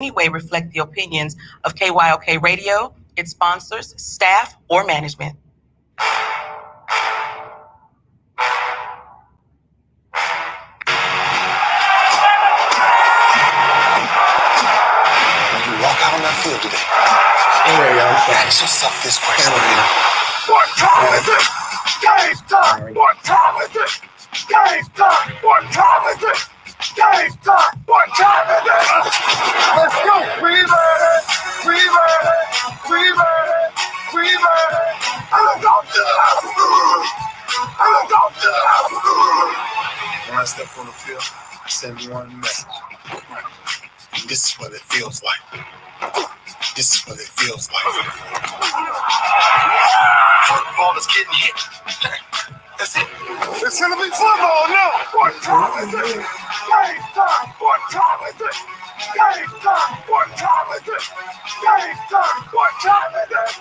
any way reflect the opinions of KYOK Radio, its sponsors, staff, or management. When you walk out on that field today, ask yourself this question. What time is it? Game time! What time is it? Game time! What time is it? Game time! What time is it? Let's go! We ready! We ready! We ready! We ready! I'm going to the house! I'm going to the house! When I step on the field, I send one message. This is what it feels like. This is what it feels like. Football is getting hit. That's it. It's gonna be football now. What time is it? Game time. What time is it? Game time. What time is it? Game time. What time is it?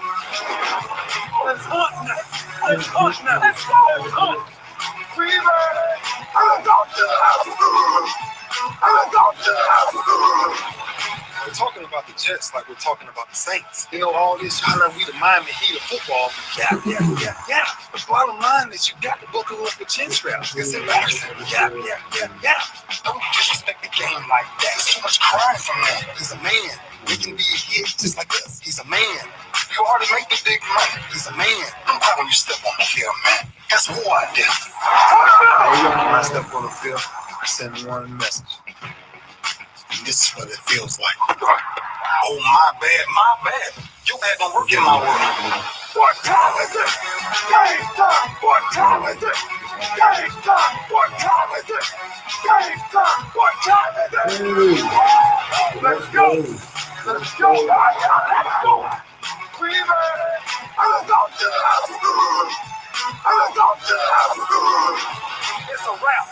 Let's hunt now. Let's hunt now. Let's go. Let's hunt. We ready? I'm going to the house. I'm going to the house. We're talking about the Jets like we're talking about the Saints. You know, all this hollering, we the Miami Heat of football. Yeah. The bottom line is you got to buckle up with chin straps. It's embarrassing. Yeah. Don't disrespect the game like that. There's too much crying from him. He's a man. He can be a hit just like us. He's a man. You already make the big money. He's a man. I'm proud when you step on the field, man. That's who I did. When I step on the field, I send one message. This is what it feels like. Oh, my bad. Your bad don't work in my world. What time is it? Game time. What time is it? Game time. What time is it? Game time. What time is it? Let's go. Let's go. Let's go. We ready? I'm going to the house. I'm going to the house. It's a wrap.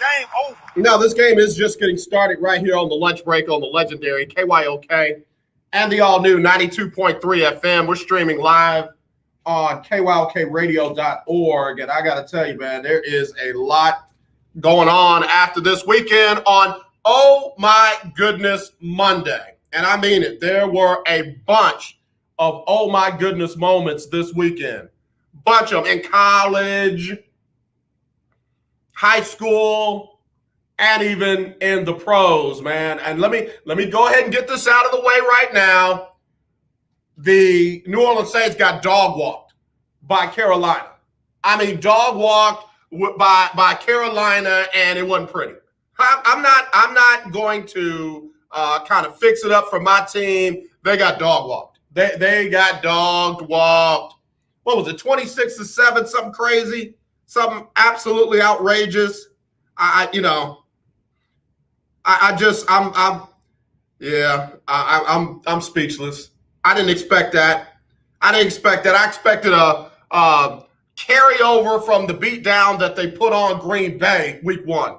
Game over. Now, this game is just getting started right here on the lunch break on the legendary KYOK and the all-new 92.3 FM. We're streaming live on kyokradio.org. And I got to tell you, man, there is a lot going on after this weekend on Oh My Goodness Monday. And I mean it. There were a bunch of oh my goodness moments this weekend. Bunch of them in college, high school, and even in the pros, man. And let me go ahead and get this out of the way right now. The New Orleans Saints got dog walked by Carolina. I mean, dog walked by Carolina, and it wasn't pretty. I'm not going to kind of fix it up for my team. They got dog walked. They got dog walked. What was it? 26-7, something crazy. Something absolutely outrageous. I'm speechless. I didn't expect that. I expected a carryover from the beatdown that they put on Green Bay week 1.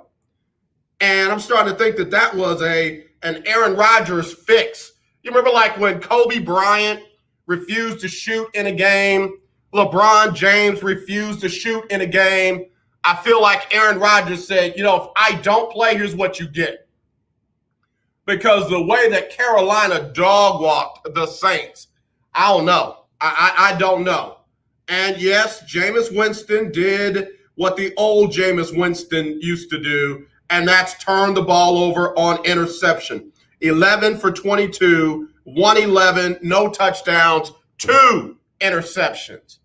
And I'm starting to think that was an Aaron Rodgers fix. You remember like when Kobe Bryant refused to shoot in a game? LeBron James refused to shoot in a game. I feel like Aaron Rodgers said, if I don't play, here's what you get. Because the way that Carolina dog walked the Saints, I don't know. I don't know. And yes, Jameis Winston did what the old Jameis Winston used to do, and that's turn the ball over on interception. 11 for 22, 111, no touchdowns, 2 interceptions.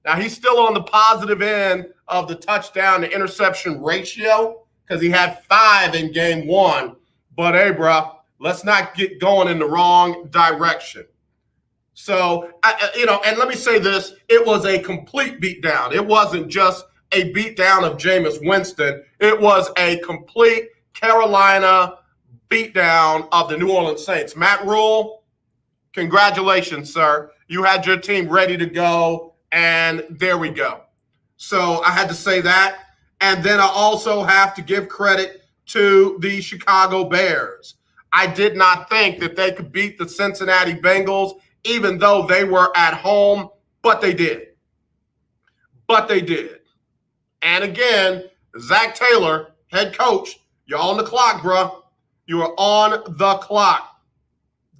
Now, he's still on the positive end of the touchdown to interception ratio because he had 5 in game 1. But, hey, bro, let's not get going in the wrong direction. So, and let me say this. It was a complete beatdown. It wasn't just a beatdown of Jameis Winston. It was a complete Carolina beatdown of the New Orleans Saints. Matt Rule, congratulations, sir. You had your team ready to go. And there we go. So I had to say that. And then I also have to give credit to the Chicago Bears. I did not think that they could beat the Cincinnati Bengals, even though they were at home, but they did. And again, Zach Taylor, head coach, you're on the clock, bro. You are on the clock.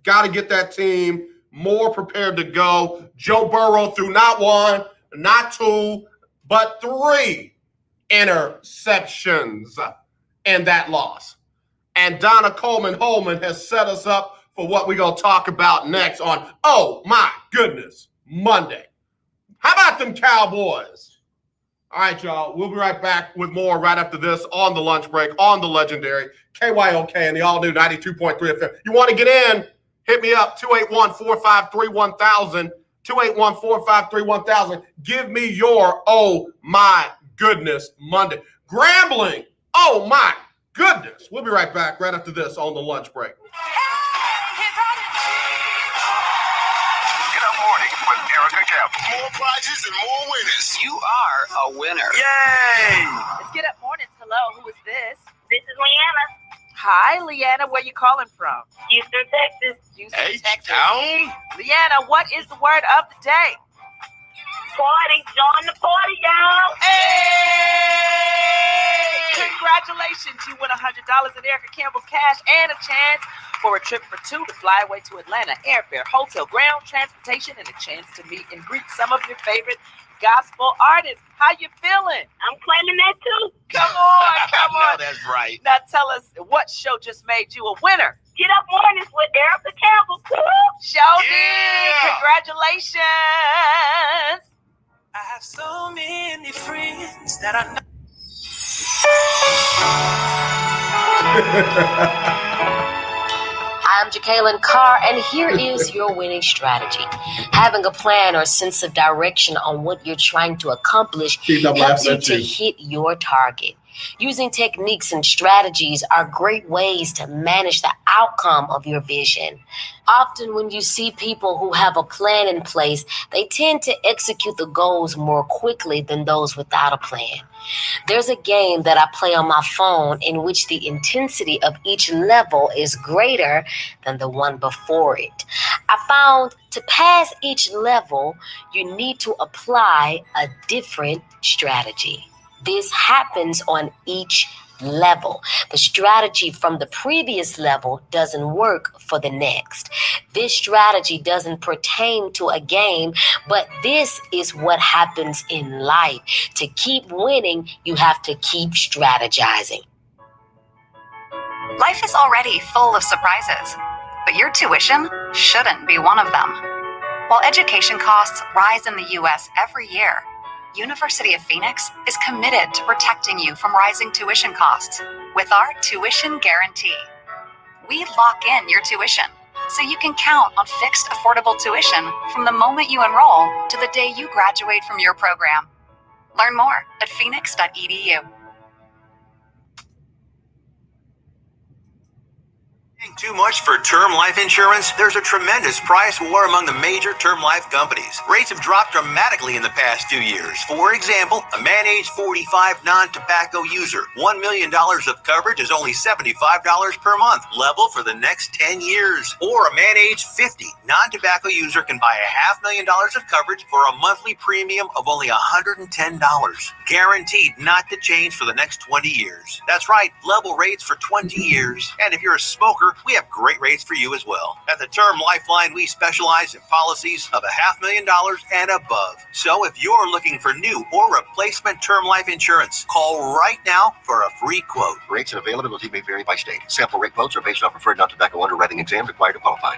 Got to get that team more prepared to go. Joe Burrow threw not one, not two, but 3 interceptions in that loss. And Donna Coleman-Holman has set us up for what we're going to talk about next on, oh my goodness, Monday. How about them Cowboys? All right, y'all. We'll be right back with more right after this on the lunch break on the legendary KYOK and the all-new 92.3 FM. You want to get in? Hit me up, 281-453-1000, 281-453-1000. Give me your oh my goodness Monday. Grambling, oh my goodness. We'll be right back right after this on the lunch break. Get up morning with Erica Camp. More prizes and more winners. You are a winner. Yay! Let's get up mornings. Hello, who is this? This is Leanna, Hi, Leanna. Where you calling from? Houston, Texas. Houston, Texas. H-Town. Leanna, what is the word of the day? Party, join the party, y'all. Hey! Congratulations. You win $100 in Erica Campbell's cash and a chance for a trip for 2 to fly away to Atlanta. Airfare, hotel, ground transportation, and a chance to meet and greet some of your favorite gospel artists. How you feeling? I'm claiming that too. Come on, come I know on. that's right. Now tell us what show just made you a winner. Get up mornings with Erica Campbell. Woo! Showdy, Yeah. congratulations. I have so many friends that I know. I'm Jacqueline Carr, and here is your winning strategy. Having a plan or sense of direction on what you're trying to accomplish Keep them helps you laughing at to you. hit your target. Using techniques and strategies are great ways to manage the outcome of your vision. Often when you see people who have a plan in place, they tend to execute the goals more quickly than those without a plan. There's a game that I play on my phone in which the intensity of each level is greater than the one before it. I found to pass each level, you need to apply a different strategy. This happens on each level. The strategy from the previous level doesn't work for the next. This strategy doesn't pertain to a game, but this is what happens in life. To keep winning, you have to keep strategizing. Life is already full of surprises, but your tuition shouldn't be one of them. While education costs rise in the U.S. every year, University of Phoenix is committed to protecting you from rising tuition costs with our tuition guarantee. We lock in your tuition so you can count on fixed, affordable tuition from the moment you enroll to the day you graduate from your program. Learn more at phoenix.edu. Paying too much for term life insurance? There's a tremendous price war among the major term life companies. Rates have dropped dramatically in the past 2 years. For example, a man age 45 non-tobacco user, $1 million of coverage is only $75 per month, level for the next 10 years. Or a man age 50 non-tobacco user can buy $500,000 of coverage for a monthly premium of only $110. Guaranteed not to change for the next 20 years. That's right, level rates for 20 years. And if you're a smoker, we have great rates for you as well. At the Term Lifeline, we specialize in policies of $500,000 and above. So if you're looking for new or replacement term life insurance, call right now for a free quote. Rates and availability may vary by state. Sample rate quotes are based on preferred non-tobacco underwriting exam required to qualify.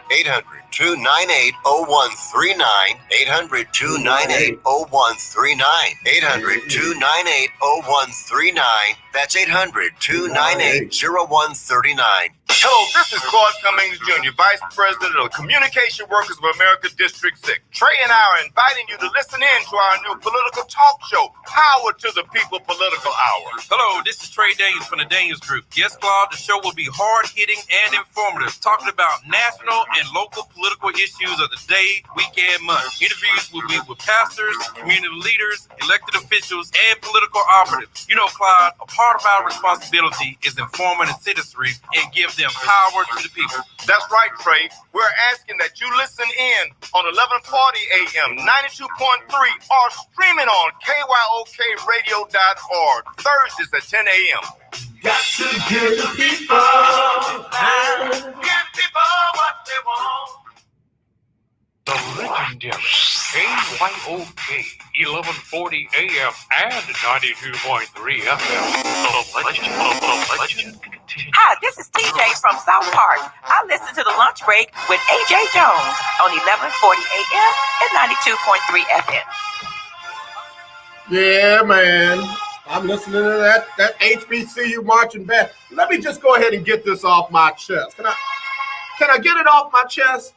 800-298-0139. 800-298-0139. 800-298-0139. That's 800-298-0139. Hello, this is Claude Cummings Jr., Vice President of the Communication Workers of America District 6. Trey and I are inviting you to listen in to our new political talk show, Power to the People Political Hour. Hello, this is Trey Daniels from the Daniels Group. Yes, Claude, the show will be hard-hitting and informative, talking about national and local political issues of the day, week, and month. Interviews will be with pastors, community leaders, elected officials, and political operatives. You know, Claude, a part of our responsibility is informing the citizenry and give them power to the people. That's right, Trey. We're asking that you listen in on 1140 AM, 92.3, or streaming on KYOKradio.org, Thursdays at 10 a.m. Got to give the people Give people what they want. gentlemen, KYOK 1140 AM and 92.3 FM. The legend continues. Hi, this is TJ from South Park. I listen to the lunch break with AJ Jones on 1140 AM and 92.3 FM. Yeah, man. I'm listening to that HBCU marching band. Let me just go ahead and get this off my chest. Can I get it off my chest?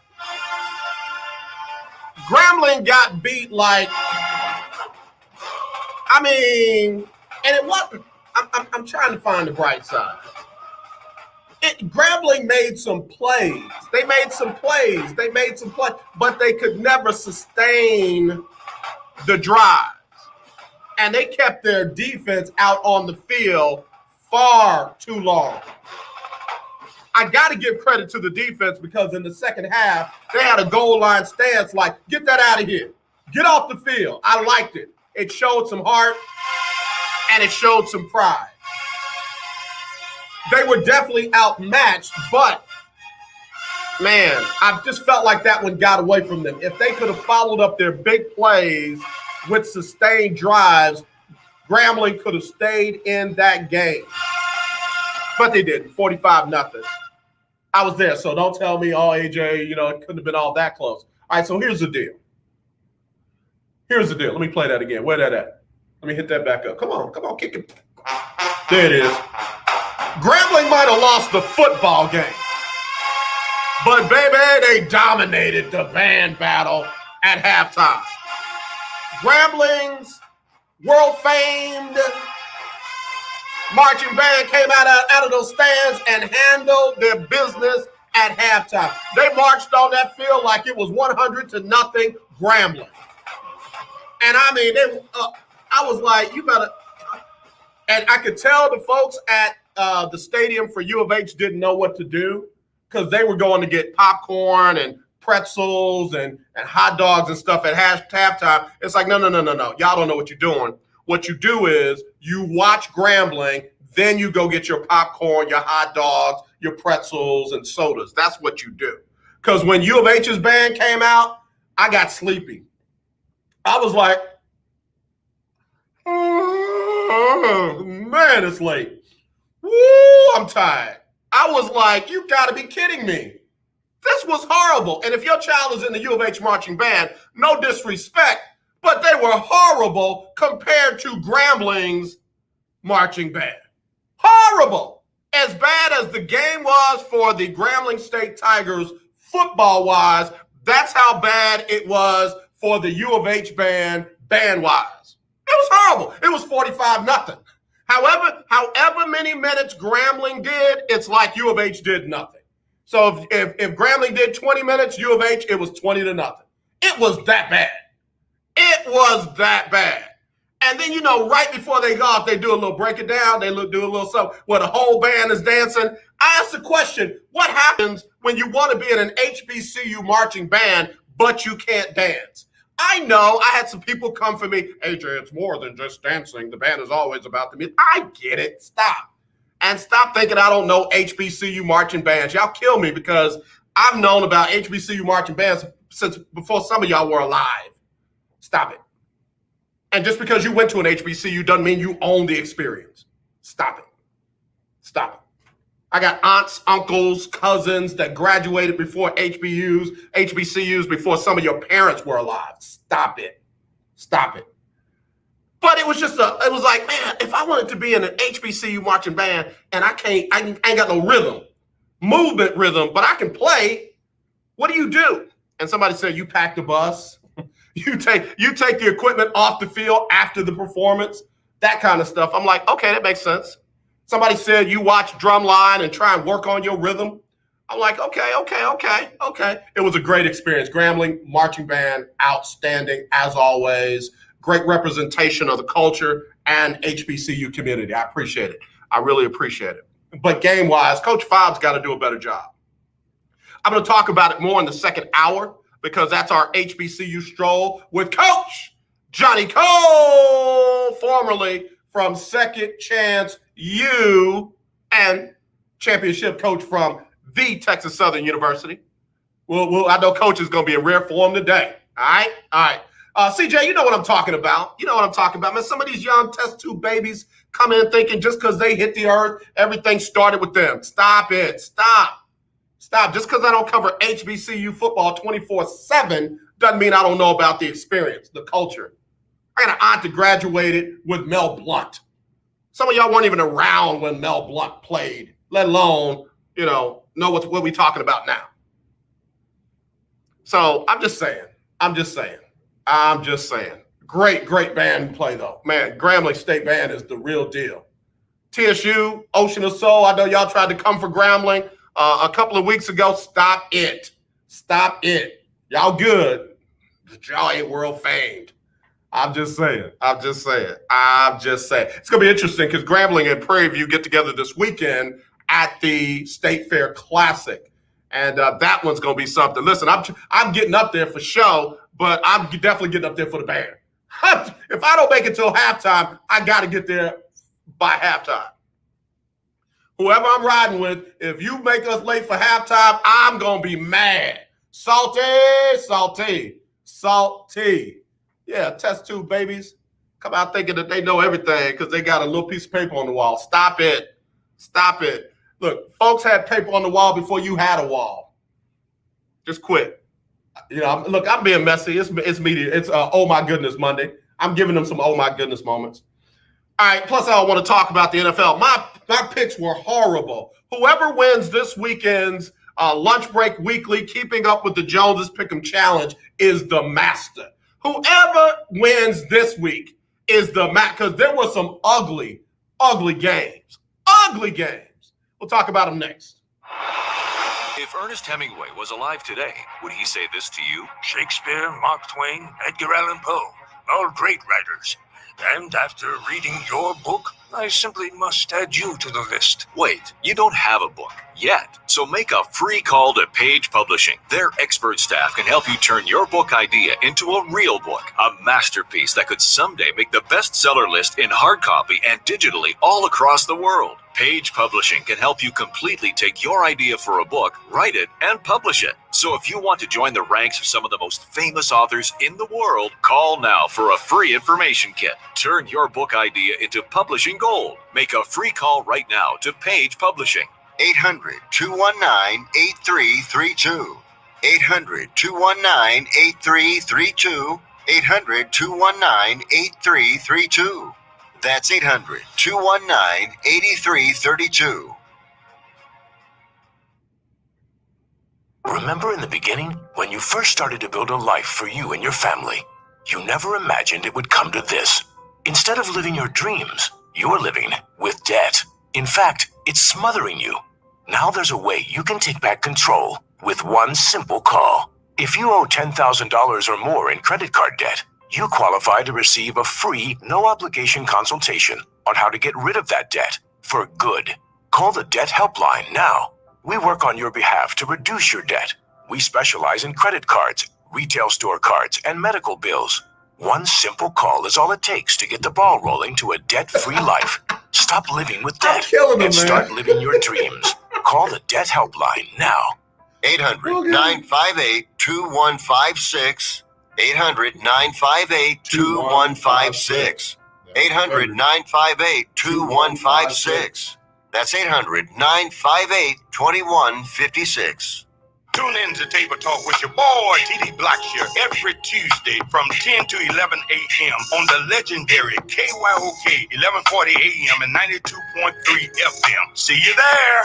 Grambling got beat like, and it wasn't. I'm trying to find the bright side. Grambling made some plays. They made some plays, but they could never sustain the drive. And they kept their defense out on the field far too long. I got to give credit to the defense because in the second half, they had a goal line stance like, get that out of here. Get off the field. I liked it. It showed some heart and it showed some pride. They were definitely outmatched, but, man, I just felt like that one got away from them. If they could have followed up their big plays with sustained drives, Grambling could have stayed in that game. But they didn't. 45-0. I was there, so don't tell me, oh, AJ, it couldn't have been all that close. All right, so here's the deal. Let me play that again. Where that at? Let me hit that back up. Come on, kick it. There it is. Grambling might have lost the football game, but, baby, they dominated the band battle at halftime. Grambling's world-famed marching band came out of those stands and handled their business at halftime. They marched on that field like it was 100-0 Grambling. And I was like, you better. And I could tell the folks at the stadium for U of H didn't know what to do because they were going to get popcorn and pretzels and hot dogs and stuff at halftime. It's like, no. Y'all don't know what you're doing. What you do is you watch Grambling, then you go get your popcorn, your hot dogs, your pretzels, and sodas. That's what you do. Because when U of H's band came out, I got sleepy. I was like, oh, man, it's late. Woo, I'm tired. I was like, you got to be kidding me. This was horrible. And if your child is in the U of H marching band, no disrespect, but they were horrible compared to Grambling's marching band. Horrible. As bad as the game was for the Grambling State Tigers football-wise, that's how bad it was for the U of H band-wise. It was horrible. It was 45-0. However many minutes Grambling did, it's like U of H did nothing. So if Grambling did 20 minutes, U of H, it was 20-0. It was that bad. It was that bad. And then, right before they go off, they do a little break it down. They do a little something where the whole band is dancing. I asked the question, what happens when you want to be in an HBCU marching band, but you can't dance? I know I had some people come for me. AJ, it's more than just dancing. The band is always about the music. I get it. Stop. And stop thinking I don't know HBCU marching bands. Y'all kill me because I've known about HBCU marching bands since before some of y'all were alive. Stop it. And just because you went to an HBCU doesn't mean you own the experience. Stop it. Stop it. I got aunts, uncles, cousins that graduated before HBCUs before some of your parents were alive. Stop it. Stop it. But it was it was like, man, if I wanted to be in an HBCU marching band and I ain't got no rhythm, movement rhythm, but I can play, what do you do? And somebody said, you pack the bus. You take the equipment off the field after the performance, that kind of stuff. I'm like, okay, that makes sense. Somebody said you watch Drumline and try and work on your rhythm. I'm like, okay. It was a great experience. Grambling marching band, outstanding as always. Great representation of the culture and HBCU community. I appreciate it. I really appreciate it. But game-wise, Coach Fobbs got to do a better job. I'm going to talk about it more in the second hour because that's our HBCU Stroll with Coach Johnnie Cole, formerly from Second Chance U and championship coach from the Texas Southern University. Well, I know Coach is going to be in rare form today. All right. CJ, you know what I'm talking about. Man, some of these young test tube babies come in thinking just because they hit the earth, everything started with them. Stop it. Stop. Just because I don't cover HBCU football 24/7 doesn't mean I don't know about the experience, the culture. I got an aunt that graduated with Mel Blount. Some of y'all weren't even around when Mel Blount played, let alone, know what we're talking about now. So I'm just saying. Great band play, though. Man, Grambling State Band is the real deal. TSU, Ocean of Soul, I know y'all tried to come for Grambling a couple of weeks ago. Stop it. Y'all good, but y'all ain't world famed. I'm just saying. It's going to be interesting because Grambling and Prairie View get together this weekend at the State Fair Classic. And that one's going to be something. Listen, I'm getting up there for show, but I'm definitely getting up there for the band. If I don't make it till halftime, I got to get there by halftime. Whoever I'm riding with, if you make us late for halftime, I'm going to be mad. Salty. Yeah, test tube babies come out thinking that they know everything because they got a little piece of paper on the wall. Stop it. Look, folks had paper on the wall before you had a wall. Just quit. Look, I'm being messy. It's media. It's oh my goodness Monday. I'm giving them some oh my goodness moments. All right. Plus, I want to talk about the NFL. My picks were horrible. Whoever wins this weekend's lunch break weekly, keeping up with the Joneses Pick'em Challenge is the master. Whoever wins this week is the master because there were some ugly games. We'll talk about them next. If Ernest Hemingway was alive today, would he say this to you? Shakespeare, Mark Twain, Edgar Allan Poe, all great writers. And after reading your book, I simply must add you to the list. Wait, you don't have a book yet. So make a free call to Page Publishing. Their expert staff can help you turn your book idea into a real book, a masterpiece that could someday make the bestseller list in hard copy and digitally all across the world. Page Publishing can help you completely take your idea for a book, write it, and publish it. So if you want to join the ranks of some of the most famous authors in the world, call now for a free information kit. Turn your book idea into publishing gold. Make a free call right now to Page Publishing. 800-219-8332. 800-219-8332. 800-219-8332. That's 800-219-8332. Remember in the beginning, when you first started to build a life for you and your family, you never imagined it would come to this. Instead of living your dreams, you are living with debt. In fact, it's smothering you. Now there's a way you can take back control with one simple call. If you owe $10,000 or more in credit card debt, you qualify to receive a free, no-obligation consultation on how to get rid of that debt for good. Call the Debt Helpline now. We work on your behalf to reduce your debt. We specialize in credit cards, retail store cards, and medical bills. One simple call is all it takes to get the ball rolling to a debt-free life. Stop living with debt and start living your dreams. Call the Debt Helpline now. 800-958-2156. 800-958-2156. 800-958-2156. That's 800-958-2156. Tune in to Table Talk with your boy, T.D. Blackshear, every Tuesday from 10 to 11 a.m. on the legendary KYOK 1140 a.m. and 92.3 FM. See you there.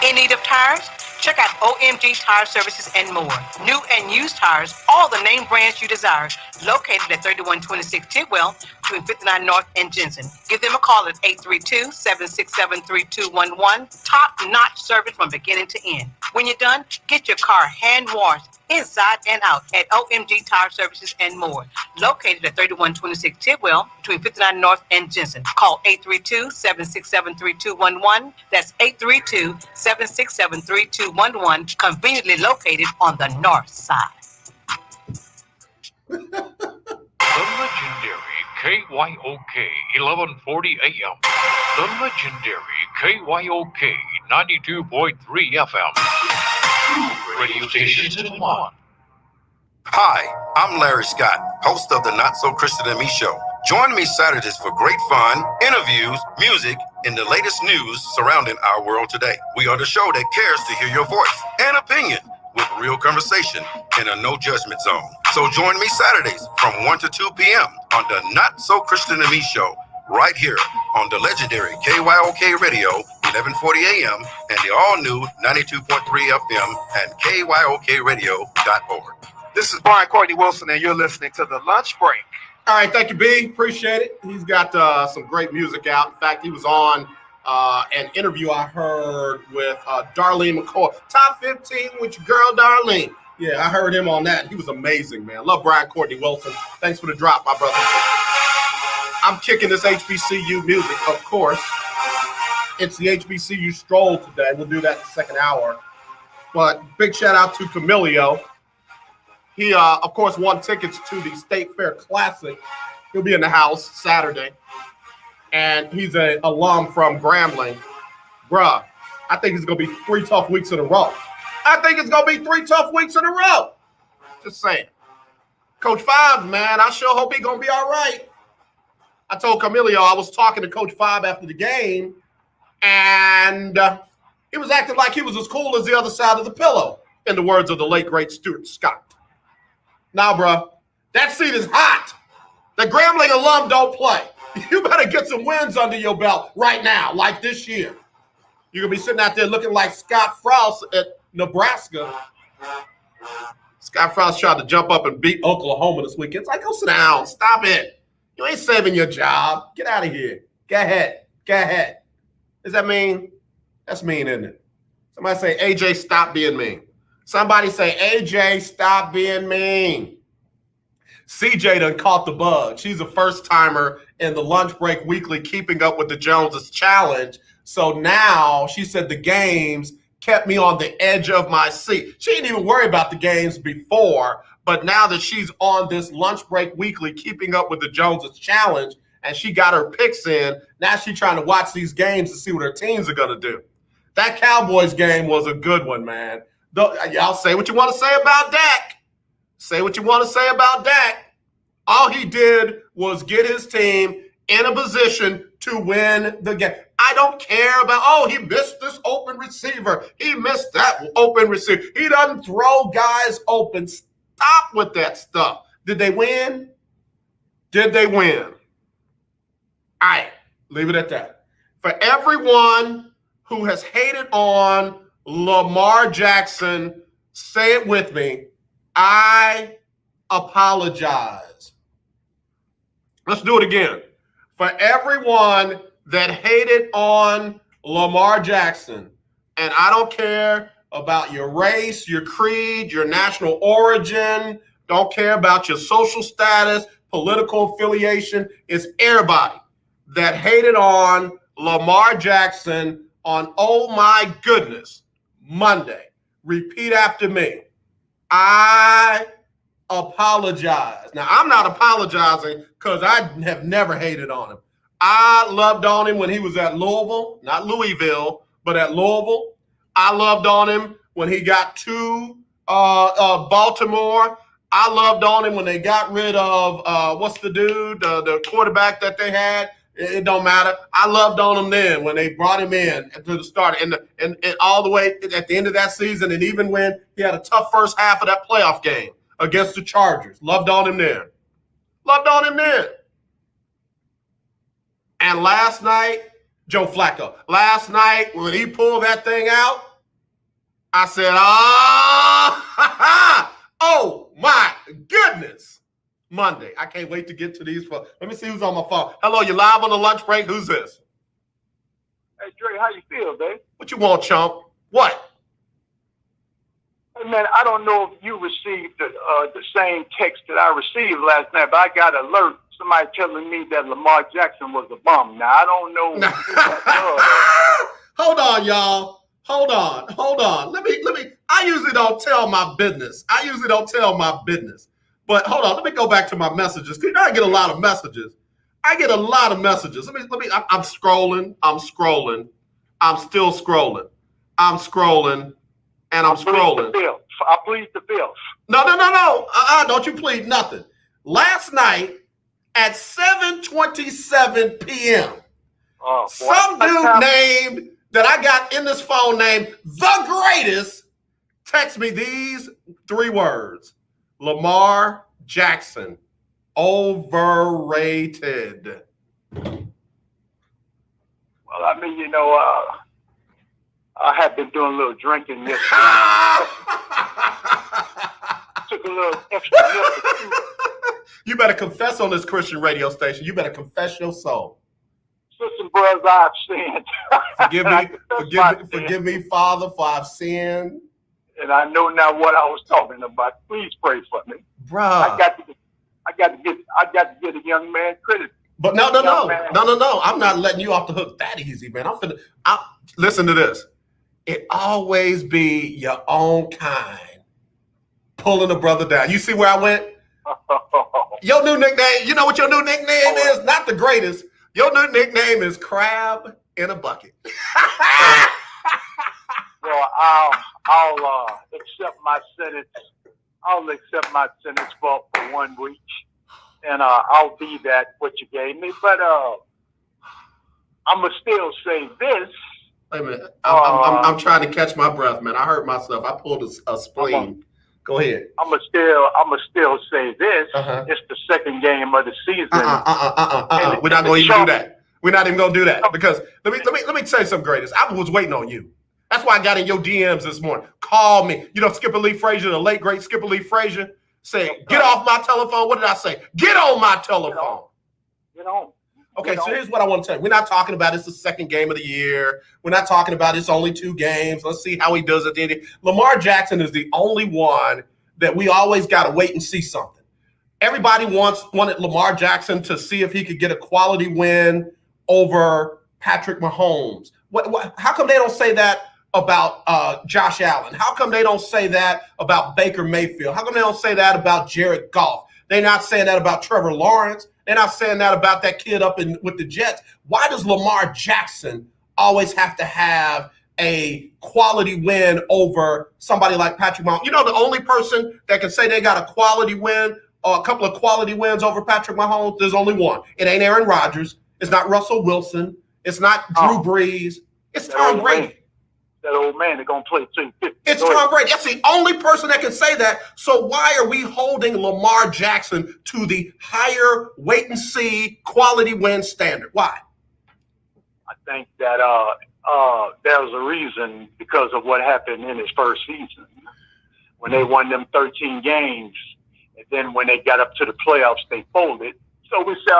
In need of tires? Check out OMG Tire Services and more. New and used tires, all the name brands you desire. Located at 3126 Tidwell, between 59 North and Jensen. Give them a call at 832-767-3211. Top-notch service from beginning to end. When you're done, get your car hand-washed inside and out at OMG Tire Services and more. Located at 3126 Tidwell, between 59 North and Jensen. Call 832-767-3211. That's 832-767-3211. Conveniently located on the north side. The legendary KYOK 1140 AM. The legendary KYOK 92.3 FM. Two radio stations in one. Hi, I'm Larry Scott, host of the Not So Christian and Me show. Join me Saturdays for great fun, interviews, music, and the latest news surrounding our world today. We are the show that cares to hear your voice and opinion with real conversation in a no judgment zone. So join me Saturdays from 1 to 2 p.m. on the Not So Christian and Me show, right here on the legendary KYOK Radio, 1140 a.m. and the all-new 92.3 FM and KYOKradio.org. This is Brian Courtney Wilson, and you're listening to The Lunch Break. All right, thank you, B. Appreciate it. He's got some great music out. In fact, he was on an interview I heard with Darlene McCoy. Top 15 with your girl, Darlene. Yeah, I heard him on that. He was amazing, man. Love Brian Courtney Wilson. Thanks for the drop, my brother. I'm kicking this HBCU music, of course. It's the HBCU Stroll today. We'll do that in the second hour. But big shout out to Camilio. He, of course, won tickets to the State Fair Classic. He'll be in the house Saturday. And he's an alum from Grambling. Bruh, I think it's going to be 3 tough weeks in a row. Just saying. Coach Five, man, I sure hope he's going to be all right. I told Camilio I was talking to Coach Five after the game, and he was acting like he was as cool as the other side of the pillow, in the words of the late, great Stuart Scott. Now, bro, that seat is hot. The Grambling alum don't play. You better get some wins under your belt right now, like this year. You're going to be sitting out there looking like Scott Frost at Nebraska. Scott Frost tried to jump up and beat Oklahoma this weekend. It's like, go sit down. Stop it. You ain't saving your job. Get out of here. Go ahead. Does that mean? That's mean, isn't it? Somebody say, AJ, stop being mean. Somebody say, AJ, stop being mean. CJ done caught the bug. She's a first-timer in the Lunch Break Weekly Keeping Up with the Joneses Challenge. So now she said the games kept me on the edge of my seat. She didn't even worry about the games before, but now that she's on this Lunch Break Weekly Keeping Up with the Joneses Challenge and she got her picks in, now she's trying to watch these games to see what her teams are going to do. That Cowboys game was a good one, man. Y'all say what you want to say about Dak. All he did was get his team in a position to win the game. I don't care about, he missed this open receiver. He missed that open receiver. He doesn't throw guys open. Stop with that stuff. Did they win? All right, leave it at that. For everyone who has hated on Lamar Jackson, say it with me, I apologize. Let's do it again. For everyone that hated on Lamar Jackson, and I don't care about your race, your creed, your national origin, don't care about your social status, political affiliation, it's everybody that hated on Lamar Jackson on, oh my goodness, Monday. Repeat after me. I apologize. Now, I'm not apologizing because I have never hated on him. I loved on him when he was at Louisville, not Louisville, but at Louisville. I loved on him when he got to Baltimore. I loved on him when they got rid of, what's the dude, the quarterback that they had. It don't matter. I loved on him then when they brought him in to the start and all the way at the end of that season, and even when he had a tough first half of that playoff game against the Chargers. Loved on him then. And last night, Joe Flacco. Last night when he pulled that thing out, I said, oh my goodness. Monday. I can't wait to get to these phones. Let me see who's on my phone. Hello, you live on the lunch break? Who's this? Hey, Dre, how you feel, babe? What you want, chump? What? Hey, man, I don't know if you received the same text that I received last night, but I got an alert. Somebody telling me that Lamar Jackson was a bum. Now, I don't know. Hold on, y'all. Hold on. Let me. I usually don't tell my business. But hold on, let me go back to my messages. Because I get a lot of messages. Let me. I'm scrolling. I'm still scrolling. and I'm scrolling. I plead the fifth. No. Don't you plead nothing. Last night at 7:27 p.m., some dude named that I got in this phone named The Greatest text me these 3 words: Lamar Jackson, overrated. Well, I mean, I have been doing a little drinking yesterday. Took a little extra milk. You better confess on this Christian radio station. You better confess your soul. Sisters and brothers, I've sinned. Forgive me, Father, for I've sinned. And I know now what I was talking about. Please pray for me, bruh. I got to get a young man credit. But no. I'm not letting you off the hook that easy, man. Listen to this. It always be your own kind pulling a brother down. You see where I went? Your new nickname, you know what your new nickname is? Not The Greatest. Your new nickname is Crab in a Bucket. Well, I'll accept my sentence. I'll accept my sentence for 1 week, and I'll be that what you gave me. But I'm gonna still say this. Wait a minute. I'm trying to catch my breath, man. I hurt myself. I pulled a spleen. Go ahead. I'm gonna still say this. It's the second game of the season. We're not going to even do that. We're not even going to do that because let me tell you something, Greatest. I was waiting on you. That's why I got in your DMs this morning. Call me. Skipper Lee Frazier, the late great Skipper Lee Frazier, say, "Get off my telephone." What did I say? Get on my telephone. Get on. Okay, so here's what I want to tell you. We're not talking about it's the second game of the year. We're not talking about it's only 2 games. Let's see how he does at the end. Lamar Jackson is the only one that we always got to wait and see something. Everybody wanted Lamar Jackson to see if he could get a quality win over Patrick Mahomes. How come they don't say that about Josh Allen? How come they don't say that about Baker Mayfield? How come they don't say that about Jared Goff? They're not saying that about Trevor Lawrence. They're not saying that about that kid up with the Jets. Why does Lamar Jackson always have to have a quality win over somebody like Patrick Mahomes? The only person that can say they got a quality win or a couple of quality wins over Patrick Mahomes, there's only one. It ain't Aaron Rodgers. It's not Russell Wilson. It's not Drew Brees. It's Tom Brady. That old man is going to play too. It's Tom Brady. That's the only person that can say that. So why are we holding Lamar Jackson to the higher wait and see quality win standard? Why? I think that there's a reason because of what happened in his first season when they won them 13 games. And then when they got up to the playoffs, they folded. So we said,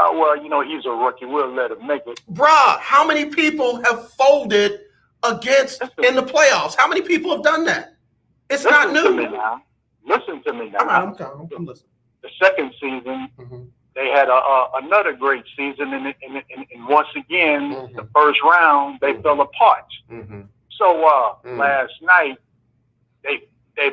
he's a rookie. We'll let him make it. Bruh, how many people have folded in the playoffs? How many people have done that? It's not new. Listen to me now. I'm listening. The second season, they had another great season, and once again, the first round, they fell apart. So last night, they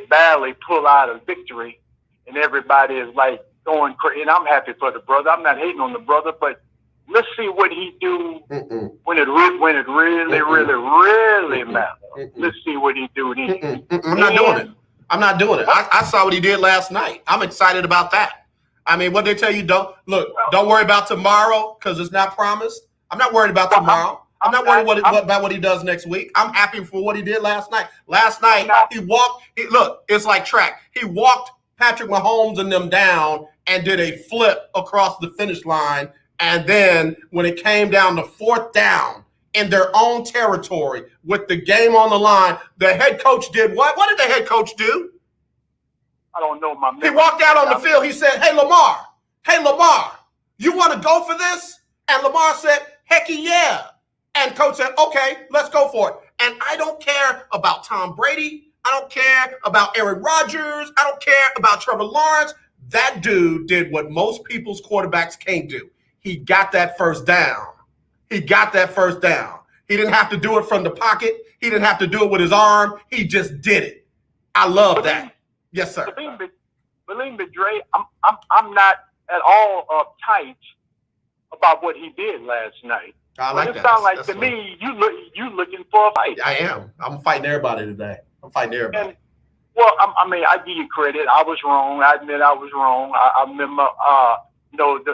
barely pull out a victory, and everybody is like going crazy. And I'm happy for the brother. I'm not hating on the brother, but let's see what he do when it really matters. Let's see what he do. I'm not doing it. I saw what he did last night. I'm excited about that. I mean, what they tell you, don't worry about tomorrow because it's not promised. I'm not worried about tomorrow. I'm not worried about what he does next week. I'm happy for what he did last night. Last night, it's like track. He walked Patrick Mahomes and them down and did a flip across the finish line. And then when it came down to 4th down in their own territory with the game on the line, the head coach did what? What did the head coach do? I don't know, my man. He walked out on the field. He said, hey, Lamar, you want to go for this? And Lamar said, hecky yeah. And coach said, okay, let's go for it. And I don't care about Tom Brady. I don't care about Aaron Rodgers. I don't care about Trevor Lawrence. That dude did what most people's quarterbacks can't do. He got that first down. He didn't have to do it from the pocket. He didn't have to do it with his arm. He just did it. I love that. Yes, sir. Believe me, Dre, I'm not at all uptight about what he did last night. I like that. It sounds like to me you looking for a fight. I am. I'm fighting everybody today. I'm fighting everybody. Well, I mean, I give you credit. I was wrong. I admit I was wrong. I remember, the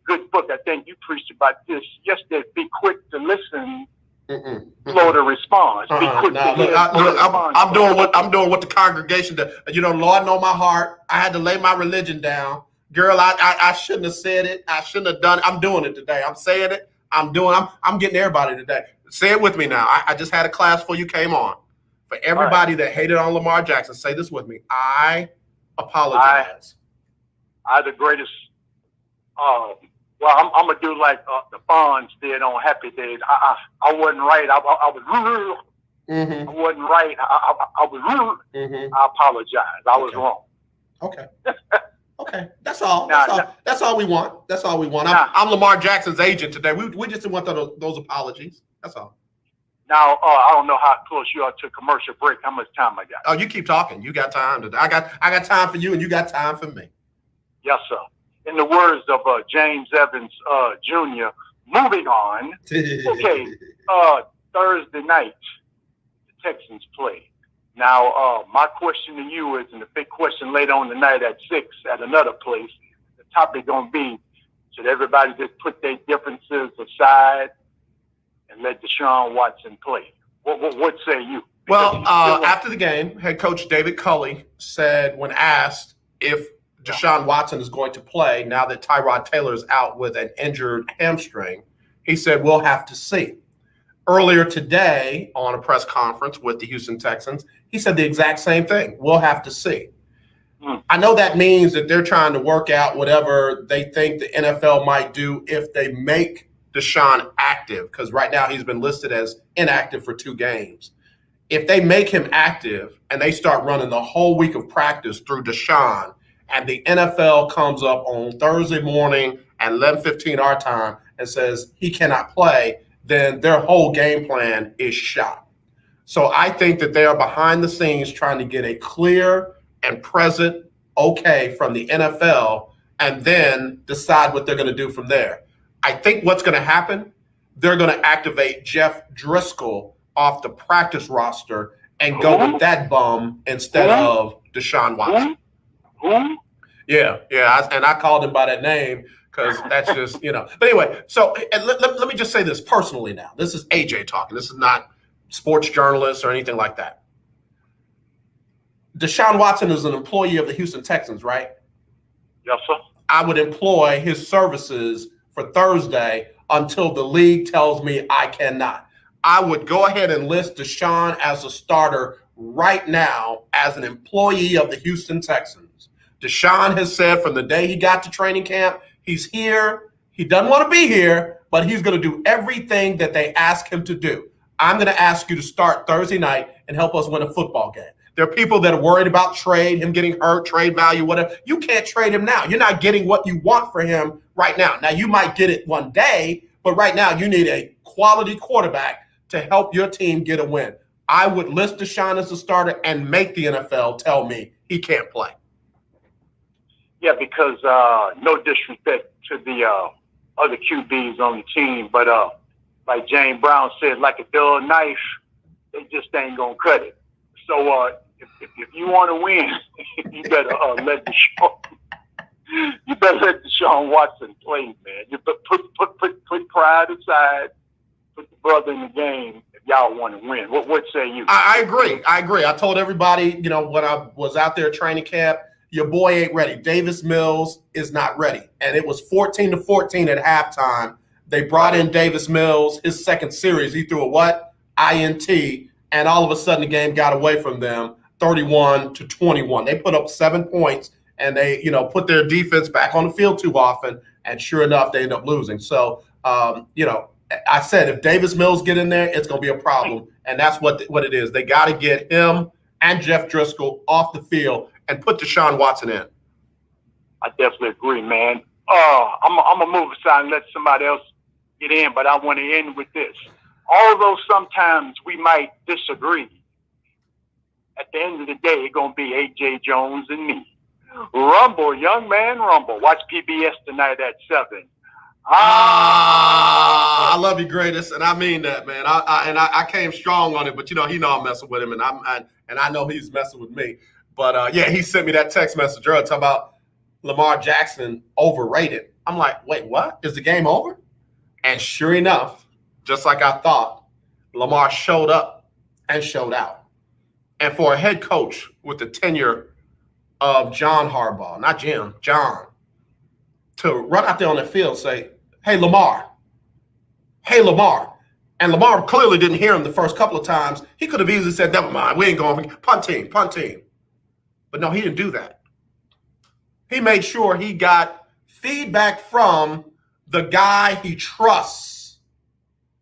good book. I think you preached about this yesterday. Be quick to listen, slow to respond. Be quick to hear. I'm doing what the congregation does. Lord know my heart. I had to lay my religion down. Girl, I shouldn't have said it. I shouldn't have done it. I'm doing it today. I'm saying it. I'm getting everybody today. Say it with me now. I just had a class before you came on. For everybody that hated on Lamar Jackson, say this with me. I apologize. I the greatest. Well, I'm gonna do like the Fonz did on Happy Days. I wasn't right. I was rude. I wasn't right. I was rude. I apologize. I was wrong. Okay. Okay. That's all. That's all we want. That's all we want. I'm Lamar Jackson's agent today. We just want those apologies. That's all. Now, I don't know how close you are to commercial break. How much time I got? Oh, you keep talking. You got time today. I got time for you, and you got time for me. Yes, sir. In the words of James Evans Jr., moving on. Okay, Thursday night, the Texans play. Now, my question to you is, and the big question later on tonight at 6 at another place, the topic going to be, should everybody just put their differences aside and let Deshaun Watson play? What say you? Well, after the game, head coach David Culley said when asked if Deshaun Watson is going to play now that Tyrod Taylor is out with an injured hamstring, he said, we'll have to see. Earlier today on a press conference with the Houston Texans, he said the exact same thing. We'll have to see. I know that means that they're trying to work out whatever they think the NFL might do if they make Deshaun active, because right now he's been listed as inactive for 2 games. If they make him active and they start running the whole week of practice through Deshaun, and the NFL comes up on Thursday morning at 11:15 our time and says he cannot play, then their whole game plan is shot. So I think that they are behind the scenes trying to get a clear and present okay from the NFL and then decide what they're going to do from there. I think what's going to happen, they're going to activate Jeff Driscoll off the practice roster and go with that bum instead of Deshaun Watson. Yeah, and I called him by that name because that's just, But anyway, so let me just say this personally now. This is AJ talking. This is not sports journalist or anything like that. Deshaun Watson is an employee of the Houston Texans, right? Yes, sir. I would employ his services for Thursday until the league tells me I cannot. I would go ahead and list Deshaun as a starter right now as an employee of the Houston Texans. Deshaun has said from the day he got to training camp, he's here. He doesn't want to be here, but he's going to do everything that they ask him to do. I'm going to ask you to start Thursday night and help us win a football game. There are people that are worried about him getting hurt, trade value, whatever. You can't trade him now. You're not getting what you want for him right now. Now, you might get it one day, but right now you need a quality quarterback to help your team get a win. I would list Deshaun as a starter and make the NFL tell me he can't play. Yeah, because no disrespect to the other QBs on the team, but like James Brown said, like a dull knife, they just ain't going to cut it. So if you want to win, you better let Deshaun Watson play, man. You put pride aside, put the brother in the game if y'all want to win. What say you? I agree. I told everybody, when I was out there training camp, your boy ain't ready. Davis Mills is not ready. And it was 14-14 at halftime. They brought in Davis Mills, his second series. He threw a INT, and all of a sudden the game got away from them, 31-21. They put up 7 points, and they, put their defense back on the field too often, and sure enough, they end up losing. So, I said if Davis Mills get in there, it's going to be a problem, and that's what it is. They got to get him and Jeff Driscoll off the field and put Deshaun Watson in. I definitely agree, man. I'm going to move aside and let somebody else get in, but I want to end with this. Although sometimes we might disagree, at the end of the day, it's going to be A.J. Jones and me. Rumble, young man, rumble. Watch PBS tonight at 7. I love you, greatest, and I mean that, man. I came strong on it, but he know I'm messing with him, and I know he's messing with me. But yeah, he sent me that text message earlier talking about Lamar Jackson overrated. I'm like, wait, what? Is the game over? And sure enough, just like I thought, Lamar showed up and showed out. And for a head coach with the tenure of John Harbaugh, not Jim, John, to run out there on the field and say, hey, Lamar. And Lamar clearly didn't hear him the first couple of times. He could have easily said, never mind, we ain't going, punt team. But no, he didn't do that. He made sure he got feedback from the guy he trusts.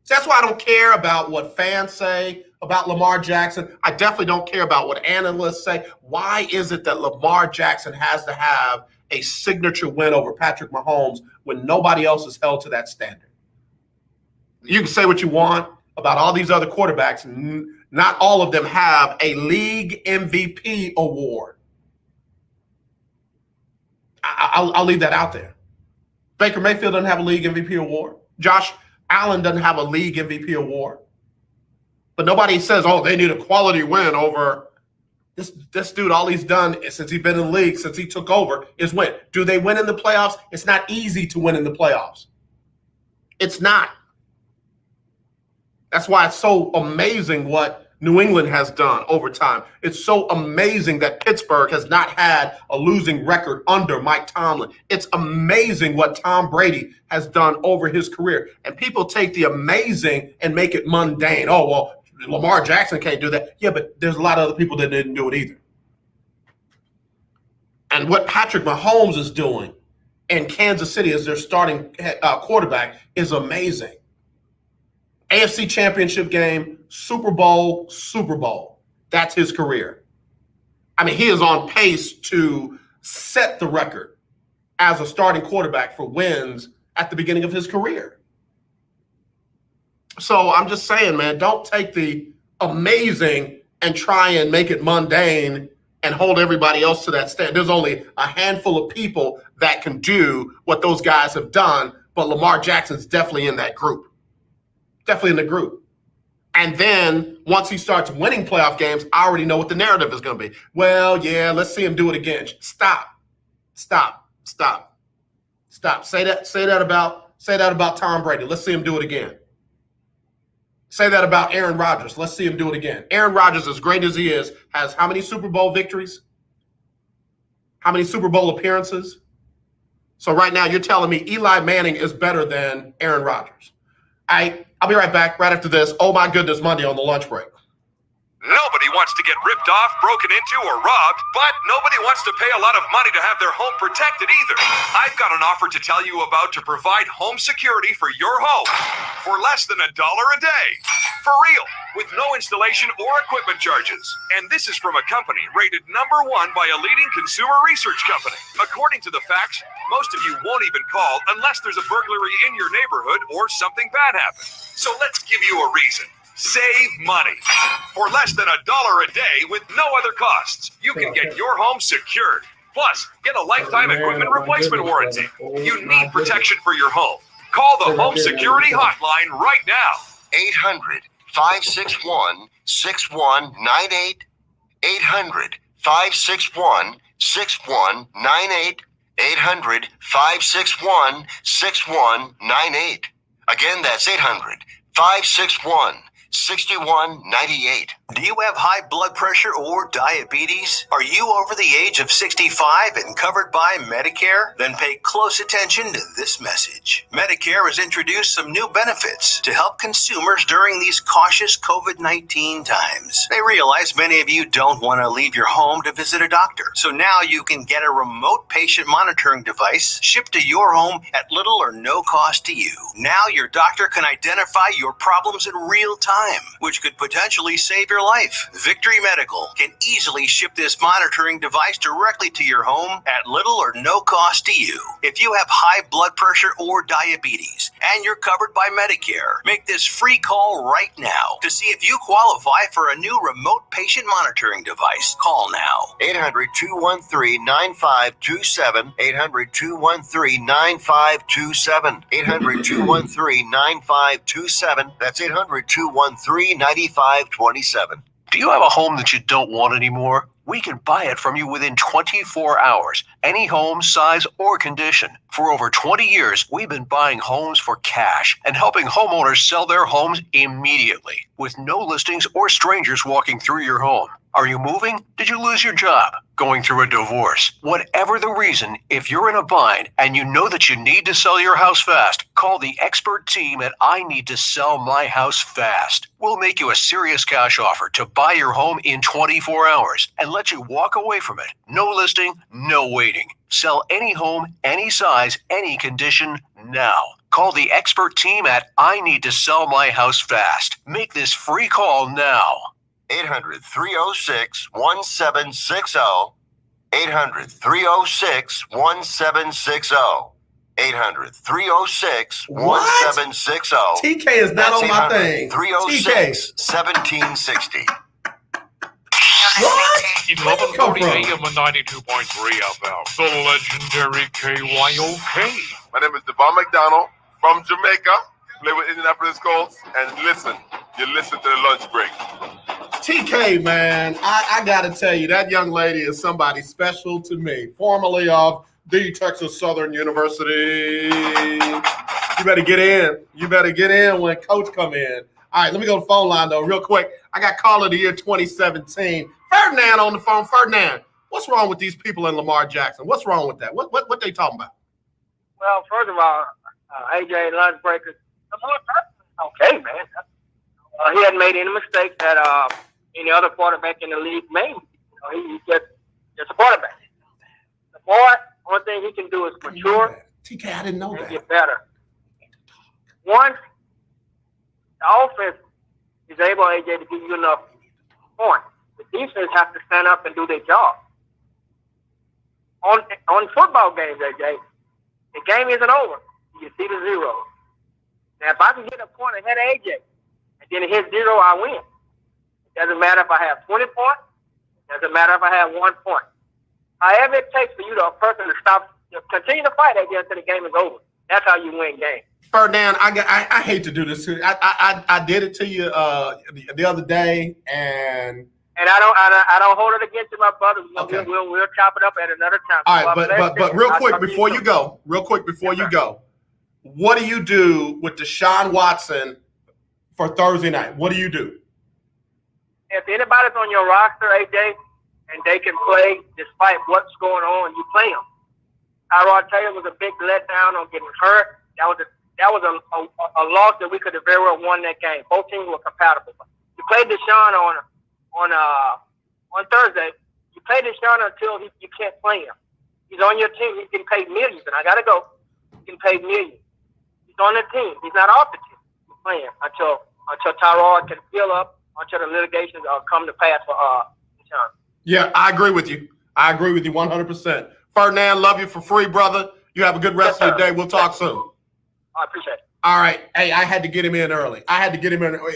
So that's why I don't care about what fans say about Lamar Jackson. I definitely don't care about what analysts say. Why is it that Lamar Jackson has to have a signature win over Patrick Mahomes when nobody else is held to that standard? You can say what you want about all these other quarterbacks. Not all of them have a league MVP award. I'll leave that out there. Baker Mayfield doesn't have a league MVP award. Josh Allen doesn't have a league MVP award. But nobody says, oh, they need a quality win over this dude. All he's done since he's been in the league, since he took over, is win. Do they win in the playoffs? It's not easy to win in the playoffs. It's not. That's why it's so amazing what New England has done over time. It's so amazing that Pittsburgh has not had a losing record under Mike Tomlin. It's amazing what Tom Brady has done over his career. And people take the amazing and make it mundane. Oh, well, Lamar Jackson can't do that. Yeah, but there's a lot of other people that didn't do it either. And what Patrick Mahomes is doing in Kansas City as their starting quarterback is amazing. AFC Championship game, Super Bowl. That's his career. I mean, he is on pace to set the record as a starting quarterback for wins at the beginning of his career. So I'm just saying, man, don't take the amazing and try and make it mundane and hold everybody else to that standard. There's only a handful of people that can do what those guys have done, but Lamar Jackson's definitely in that group. Definitely in the group. And then once he starts winning playoff games, I already know what the narrative is going to be. Well, yeah, let's see him do it again. Stop. Say that about Tom Brady. Let's see him do it again. Say that about Aaron Rodgers. Let's see him do it again. Aaron Rodgers, as great as he is, has how many Super Bowl victories? How many Super Bowl appearances? So right now you're telling me Eli Manning is better than Aaron Rodgers. I'll be right back right after this. Oh, my goodness, Monday on the lunch break. Nobody wants to get ripped off, broken into, or robbed, but nobody wants to pay a lot of money to have their home protected either. I've got an offer to tell you about to provide home security for your home for less than $1 a day. For real, with no installation or equipment charges. And this is from a company rated #1 by a leading consumer research company. According to the facts, most of you won't even call unless there's a burglary in your neighborhood or something bad happens. So let's give you a reason. Save money. For less than $1 a day with no other costs, you can get your home secured. Plus, get a lifetime equipment replacement warranty. You need protection for your home. Call the Home Security Hotline right now. 800-561-6198. 800-561-6198. 800-561-6198. Again, that's 800-561-6198. Do you have high blood pressure or diabetes? Are you over the age of 65 and covered by Medicare? Then pay close attention to this message. Medicare has introduced some new benefits to help consumers during these cautious COVID-19 times. They realize many of you don't want to leave your home to visit a doctor. So now you can get a remote patient monitoring device shipped to your home at little or no cost to you. Now your doctor can identify your problems in real time, which could potentially save your life. Victory Medical can easily ship this monitoring device directly to your home at little or no cost to you. If you have high blood pressure or diabetes and you're covered by Medicare. Make this free call right now to see if you qualify for a new remote patient monitoring device. Call now. 800-213-9527. 800-213-9527. 800-213-9527. That's 800-213-9527. Do you have a home that you don't want anymore? We can buy it from you within 24 hours, any home, size, or condition. For over 20 years, we've been buying homes for cash and helping homeowners sell their homes immediately, with no listings or strangers walking through your home. Are you moving? Did you lose your job? Going through a divorce? Whatever the reason, if you're in a bind and you know that you need to sell your house fast, call the expert team at I Need to Sell My House Fast. We'll make you a serious cash offer to buy your home in 24 hours and let you walk away from it. No listing, no waiting. Sell any home, any size, any condition now. Call the expert team at I Need to Sell My House Fast. Make this free call now. 800-306-1760. 800-306-1760. 800-306-1760. TK is not on my thing. 306-1760. What? 11:40 a.m. and 92.3 FM. The legendary KYOK. My name is Devon McDonald from Jamaica. Play with Indianapolis Colts. And listen, you listen to the lunch break. TK, man, I got to tell you, that young lady is somebody special to me. Formerly of the Texas Southern University. You better get in. You better get in when Coach come in. All right, let me go to the phone line, though, real quick. I got Call of the Year 2017. Ferdinand on the phone. Ferdinand, what's wrong with these people in Lamar Jackson? What's wrong with that? What they talking about? Well, first of all, AJ Lunchbreaker, Lamar Jackson is okay, man. He hadn't made any mistakes that any other quarterback in the league made. He's just a quarterback. The boy, one thing he can do is mature. TK, I didn't know and that. get better. Once the offense is able, AJ, to give you enough points, the defense has to stand up and do their job. On football games, AJ, the game isn't over. You see the zero. Now, if I can get a point ahead of AJ, and then it hits zero, I win. It doesn't matter if I have 20 points. It doesn't matter if I have 1 point. However it takes for you to a person to stop, continue to fight AJ until the game is over. That's how you win games. Ferdinand, I hate to do this to you. I did it to you the other day, and I don't hold it against you, my brother. Okay. We'll chop it up at another time. All right, but real quick before you go, what do you do with Deshaun Watson for Thursday night? What do you do? If anybody's on your roster, AJ, and they can play despite what's going on, you play them. Tyrod Taylor was a big letdown on getting hurt. That was a loss that we could have very well won that game. Both teams were compatible. You played Deshaun on Thursday. You play Deshaun until you can't play him. He's on your team. He's getting paid millions, and I got to go. He's getting paid millions. He's on the team. He's not off the team. He's playing until Tyrod can fill up, until the litigations come to pass for Deshaun. Yeah, I agree with you. 100%. Ferdinand, love you for free, brother. You have a good rest of your day. We'll talk soon. I appreciate it. All right. Hey, I had to get him in early. Wait a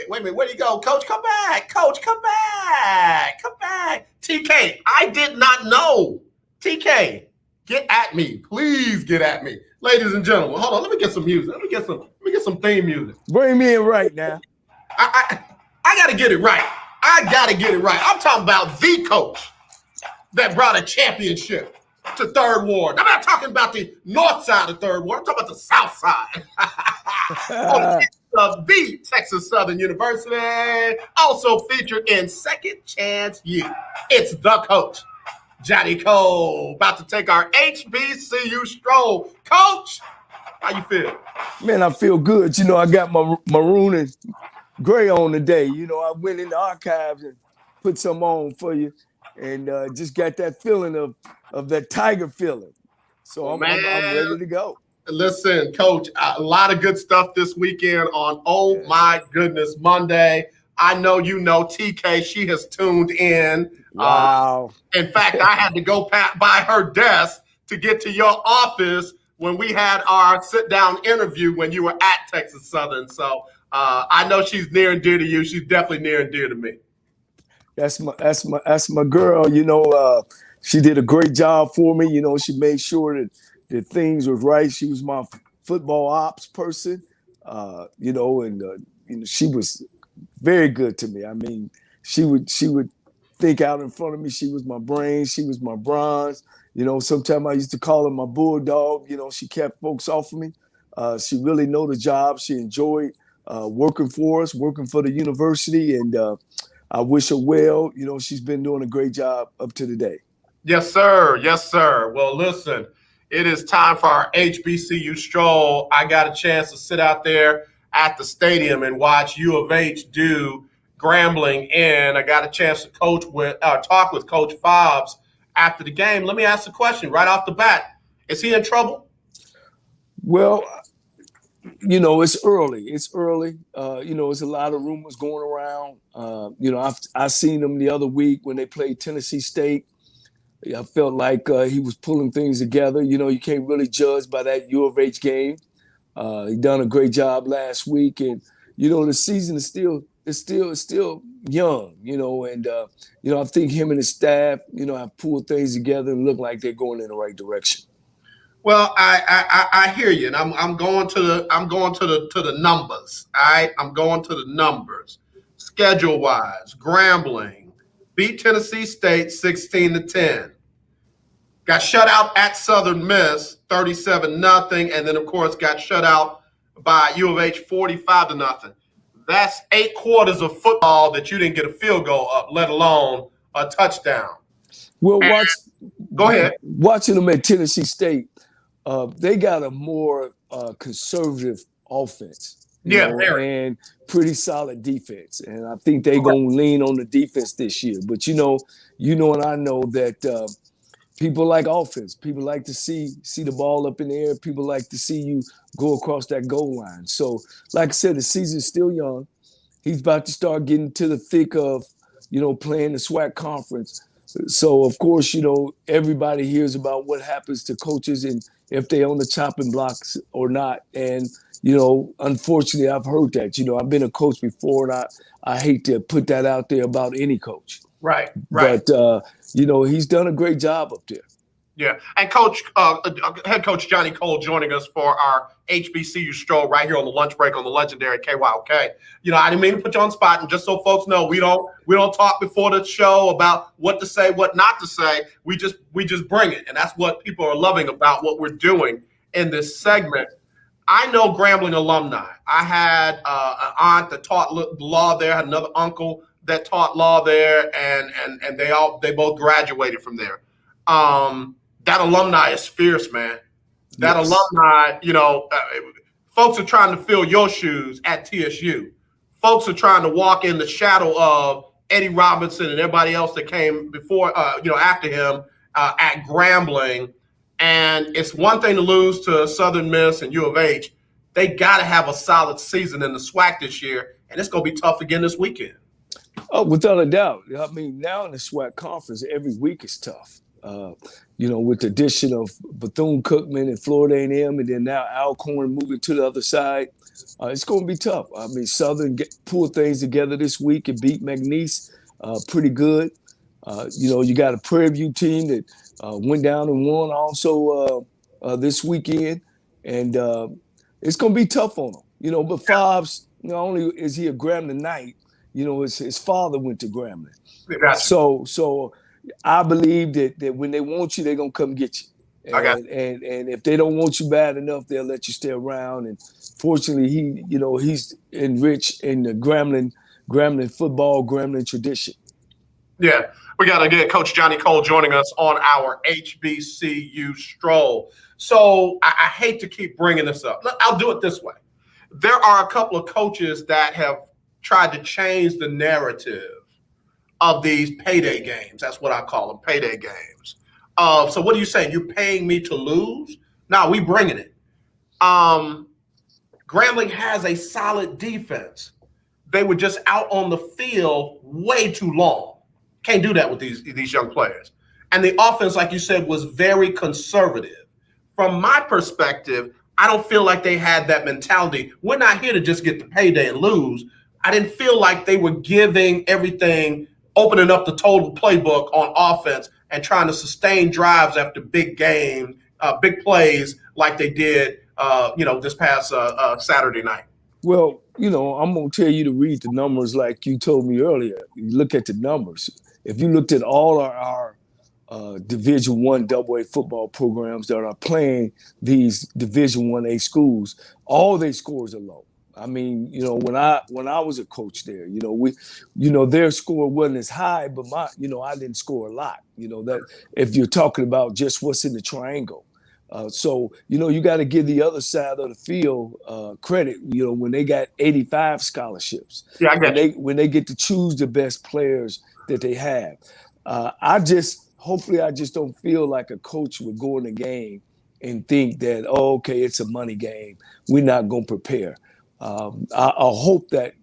minute. Where do you go? Coach, come back. Coach, come back. Come back. TK, I did not know. TK, get at me. Please get at me. Ladies and gentlemen, hold on. Let me get some music. Let me get some theme music. Bring me in right now. I got to get it right. I'm talking about the coach that brought a championship to Third Ward. I'm not talking about the north side of Third Ward. I'm talking about the south side. Of the Texas Southern University, also featured in Second Chance U. It's the Coach, Johnnie Cole, about to take our HBCU Stroll. Coach, how you feel? Man, I feel good. I got my maroon and gray on today. I went in the archives and put some on for you, and just got that feeling of that Tiger feeling. So I'm ready to go. Listen, Coach, a lot of good stuff this weekend on My Goodness Monday. I know you know TK. She has tuned in. Wow. In fact, I had to go by her desk to get to your office when we had our sit-down interview when you were at Texas Southern. So I know she's near and dear to you. She's definitely near and dear to me. That's my girl. She did a great job for me. She made sure that things was right. She was my football ops person. She was very good to me. I mean, she would think out in front of me. She was my brain. She was my bronze. Sometimes I used to call her my bulldog. She kept folks off of me. She really know the job. She enjoyed working for us, working for the university, and I wish her well. She's been doing a great job up to today. Yes, sir. Yes, sir. Well, listen, it is time for our HBCU Stroll. I got a chance to sit out there at the stadium and watch U of H do Grambling in. I got a chance to talk with Coach Fobbs after the game. Let me ask the question right off the bat. Is he in trouble? Well, it's early. It's early. There's a lot of rumors going around. I seen him the other week when they played Tennessee State. I felt like he was pulling things together. You can't really judge by that U of H game. He done a great job last week, and the season is still young. And I think him and his staff, have pulled things together and look like they're going in the right direction. Well, I hear you, and I'm going to the numbers. All right, I'm going to the numbers. Schedule wise, Grambling beat Tennessee State 16-10. Got shut out at Southern Miss 37-0, and then of course got shut out by U of H 45-0. That's 8 quarters of football that you didn't get a field goal up, let alone a touchdown. Well, go ahead. Watching them at Tennessee State, they got a more conservative offense. And pretty solid defense. And I think they're going to lean on the defense this year. But, and I know that people like offense. People like to see the ball up in the air. People like to see you go across that goal line. So, like I said, the season's still young. He's about to start getting to the thick of, playing the SWAC conference. So, of course, everybody hears about what happens to coaches and if they're on the chopping blocks or not. And unfortunately, I've heard that. I've been a coach before, and I hate to put that out there about any coach. Right. But, he's done a great job up there. Yeah. And Head Coach Johnnie Cole joining us for our HBCU Stroll right here on the lunch break on the legendary KYOK. I didn't mean to put you on the spot, and just so folks know, we don't talk before the show about what to say, what not to say. We just bring it, and that's what people are loving about what we're doing in this segment. I know Grambling alumni. I had an aunt that taught law there, had another uncle that taught law there, and they both graduated from there. That alumni is fierce, man. That alumni, folks are trying to fill your shoes at TSU. Folks are trying to walk in the shadow of Eddie Robinson and everybody else that came before, after him at Grambling. And it's one thing to lose to Southern Miss and U of H. They got to have a solid season in the SWAC this year, and it's going to be tough again this weekend. Oh, without a doubt. I mean, now in the SWAC conference, every week is tough. With the addition of Bethune-Cookman and Florida A&M, and then now Alcorn moving to the other side, it's going to be tough. I mean, Southern pulled things together this week and beat McNeese pretty good. You got a Prairie View team that went down and won also this weekend, and it's going to be tough on them. But Fobbs, not only is he a Grambling-nite, his father went to Grambling. Gotcha. So I believe that when they want you, they're going to come get you. And if they don't want you bad enough, they'll let you stay around. And fortunately, he's enriched in the Grambling football, Grambling tradition. Yeah, we got to get Coach Johnnie Cole joining us on our HBCU Stroll. So I hate to keep bringing this up. I'll do it this way. There are a couple of coaches that have tried to change the narrative of these payday games. That's what I call them, payday games. So what are you saying? You're paying me to lose? No, we bringing it. Grambling has a solid defense. They were just out on the field way too long. Can't do that with these young players. And the offense, like you said, was very conservative. from my perspective, I don't feel like they had that mentality. We're not here to just get the payday and lose. I didn't feel like they were giving everything, opening up the total playbook on offense and trying to sustain drives after big games, big plays like they did, this past Saturday night. Well, I'm going to tell you to read the numbers like you told me earlier. You look at the numbers. If you looked at all our Division I AA football programs that are playing these Division I A schools, all their scores are low. I mean, when I was a coach there, their score wasn't as high, but I didn't score a lot. That if you're talking about just what's in the triangle. So you got to give the other side of the field credit. When they got 85 scholarships, yeah, I get when they get to choose the best players that they have. Hopefully I just don't feel like a coach would go in the game and think that, okay, it's a money game. We're not going to prepare. I hope that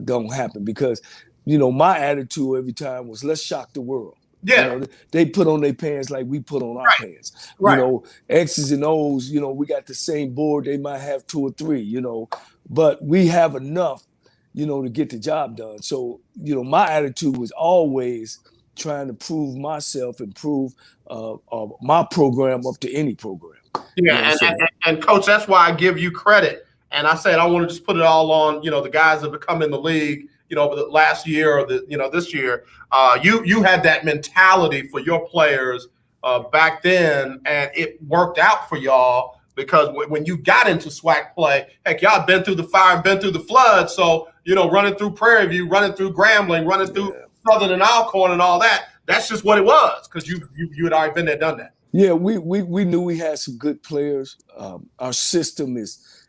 don't happen because, my attitude every time was let's shock the world. Yeah. They put on their pants like we put on our pants. Right. X's and O's, we got the same board. They might have 2 or 3, but we have enough, to get the job done. So, my attitude was always trying to prove myself and prove my program up to any program. Yeah, and Coach, that's why I give you credit. And I said I want to just put it all on, the guys that have come in the league, over the last year or this year. You had that mentality for your players back then, and it worked out for y'all because when you got into SWAC play, heck, y'all been through the fire and been through the flood. So, running through Prairie View, running through Grambling, running through Southern and Alcorn and all that. That's just what it was because you had already been there, done that. Yeah, we knew we had some good players. Our system is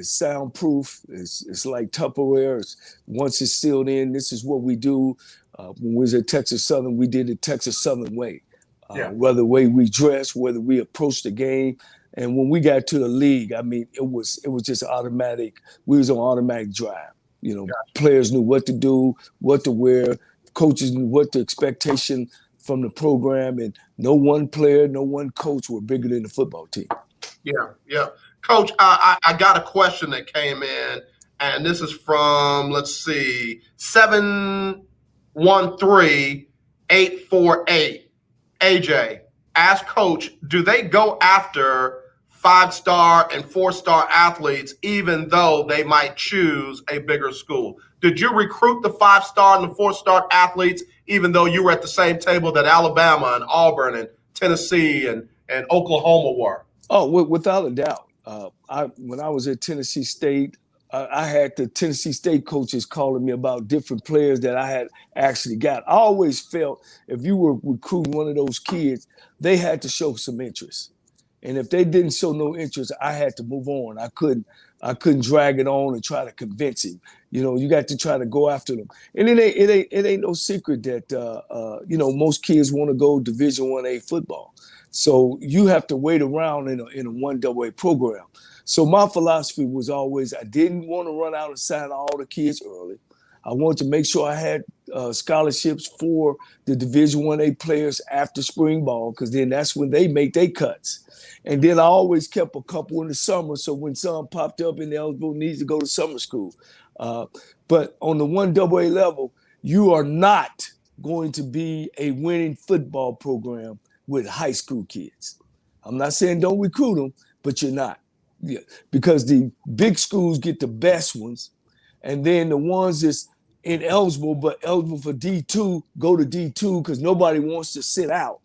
soundproof. It's like Tupperware. Once it's sealed in, this is what we do. When we was at Texas Southern, we did it Texas Southern way. Whether the way we dress, whether we approach the game. And when we got to the league, I mean, it was just automatic. We was on automatic drive. Players knew what to do, what to wear. Coaches knew what the expectation from the program. And no one player, no one coach were bigger than the football team. Yeah. Coach, I got a question that came in, and this is from, let's see, 713-848. AJ, ask Coach, do they go after 5-star and 4-star athletes even though they might choose a bigger school? Did you recruit the 5-star and the 4-star athletes even though you were at the same table that Alabama and Auburn and Tennessee and Oklahoma were? Oh, without a doubt. When I was at Tennessee State, I had the Tennessee State coaches calling me about different players that I had actually got. I always felt if you were recruiting one of those kids, they had to show some interest. And if they didn't show no interest, I had to move on. I couldn't drag it on and try to convince him. You got to try to go after them. And it ain't no secret that most kids want to go Division I A football. So you have to wait around in a 1AA program. So my philosophy was always I didn't want to run out and sign all the kids early. I wanted to make sure I had scholarships for the Division I A players after spring ball because then that's when they make their cuts. And then I always kept a couple in the summer so when some popped up and eligible needs to go to summer school. But on the 1AA level, you are not going to be a winning football program with high school kids. I'm not saying don't recruit them, but you're not. Yeah, because the big schools get the best ones, and then the ones that's ineligible but eligible for D2 go to D2 because nobody wants to sit out.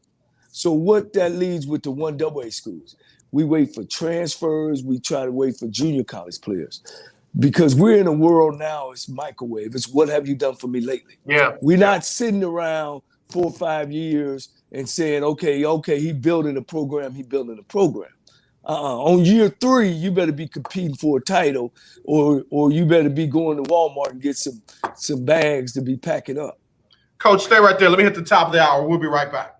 So what that leads with the 1AA schools, we wait for transfers, we try to wait for junior college players. Because we're in a world now, it's microwave. It's what have you done for me lately? Yeah. We're not sitting around 4 or 5 years and saying, okay, he building a program. On year 3, you better be competing for a title or you better be going to Walmart and get some bags to be packing up. Coach, stay right there. Let me hit the top of the hour. We'll be right back.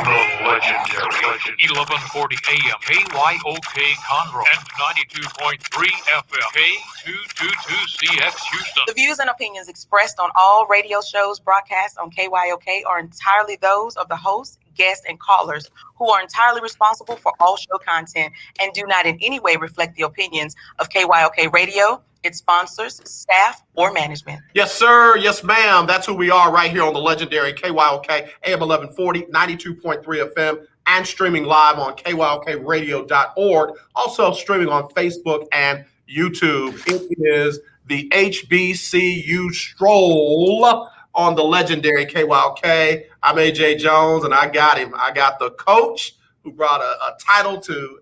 The legendary 1140 AM KYOK Conroe and 92.3 FM K222CX Houston. The views and opinions expressed on all radio shows broadcast on KYOK are entirely those of the host, guests, and callers who are entirely responsible for all show content and do not in any way reflect the opinions of KYOK Radio, its sponsors, staff, or management. Yes, sir. Yes, ma'am. That's who we are right here on the legendary KYOK AM 1140, 92.3 FM, and streaming live on kyokradio.org. Also streaming on Facebook and YouTube. It is the HBCU Stroll on the legendary KYOK. I'm AJ Jones, and I got him. I got the coach who brought a title to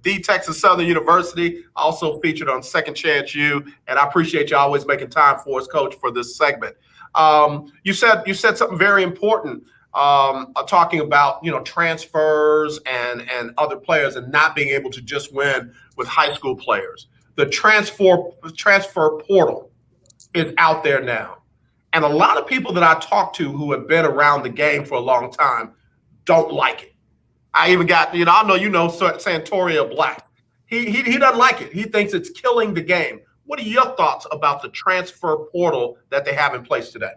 the Texas Southern University, also featured on Second Chance U, and I appreciate you always making time for us, Coach, for this segment. You said something very important, talking about transfers and other players and not being able to just win with high school players. The transfer portal is out there now, and a lot of people that I talk to who have been around the game for a long time don't like it. I even got, I know Santoria Black. He doesn't like it. He thinks it's killing the game. What are your thoughts about the transfer portal that they have in place today?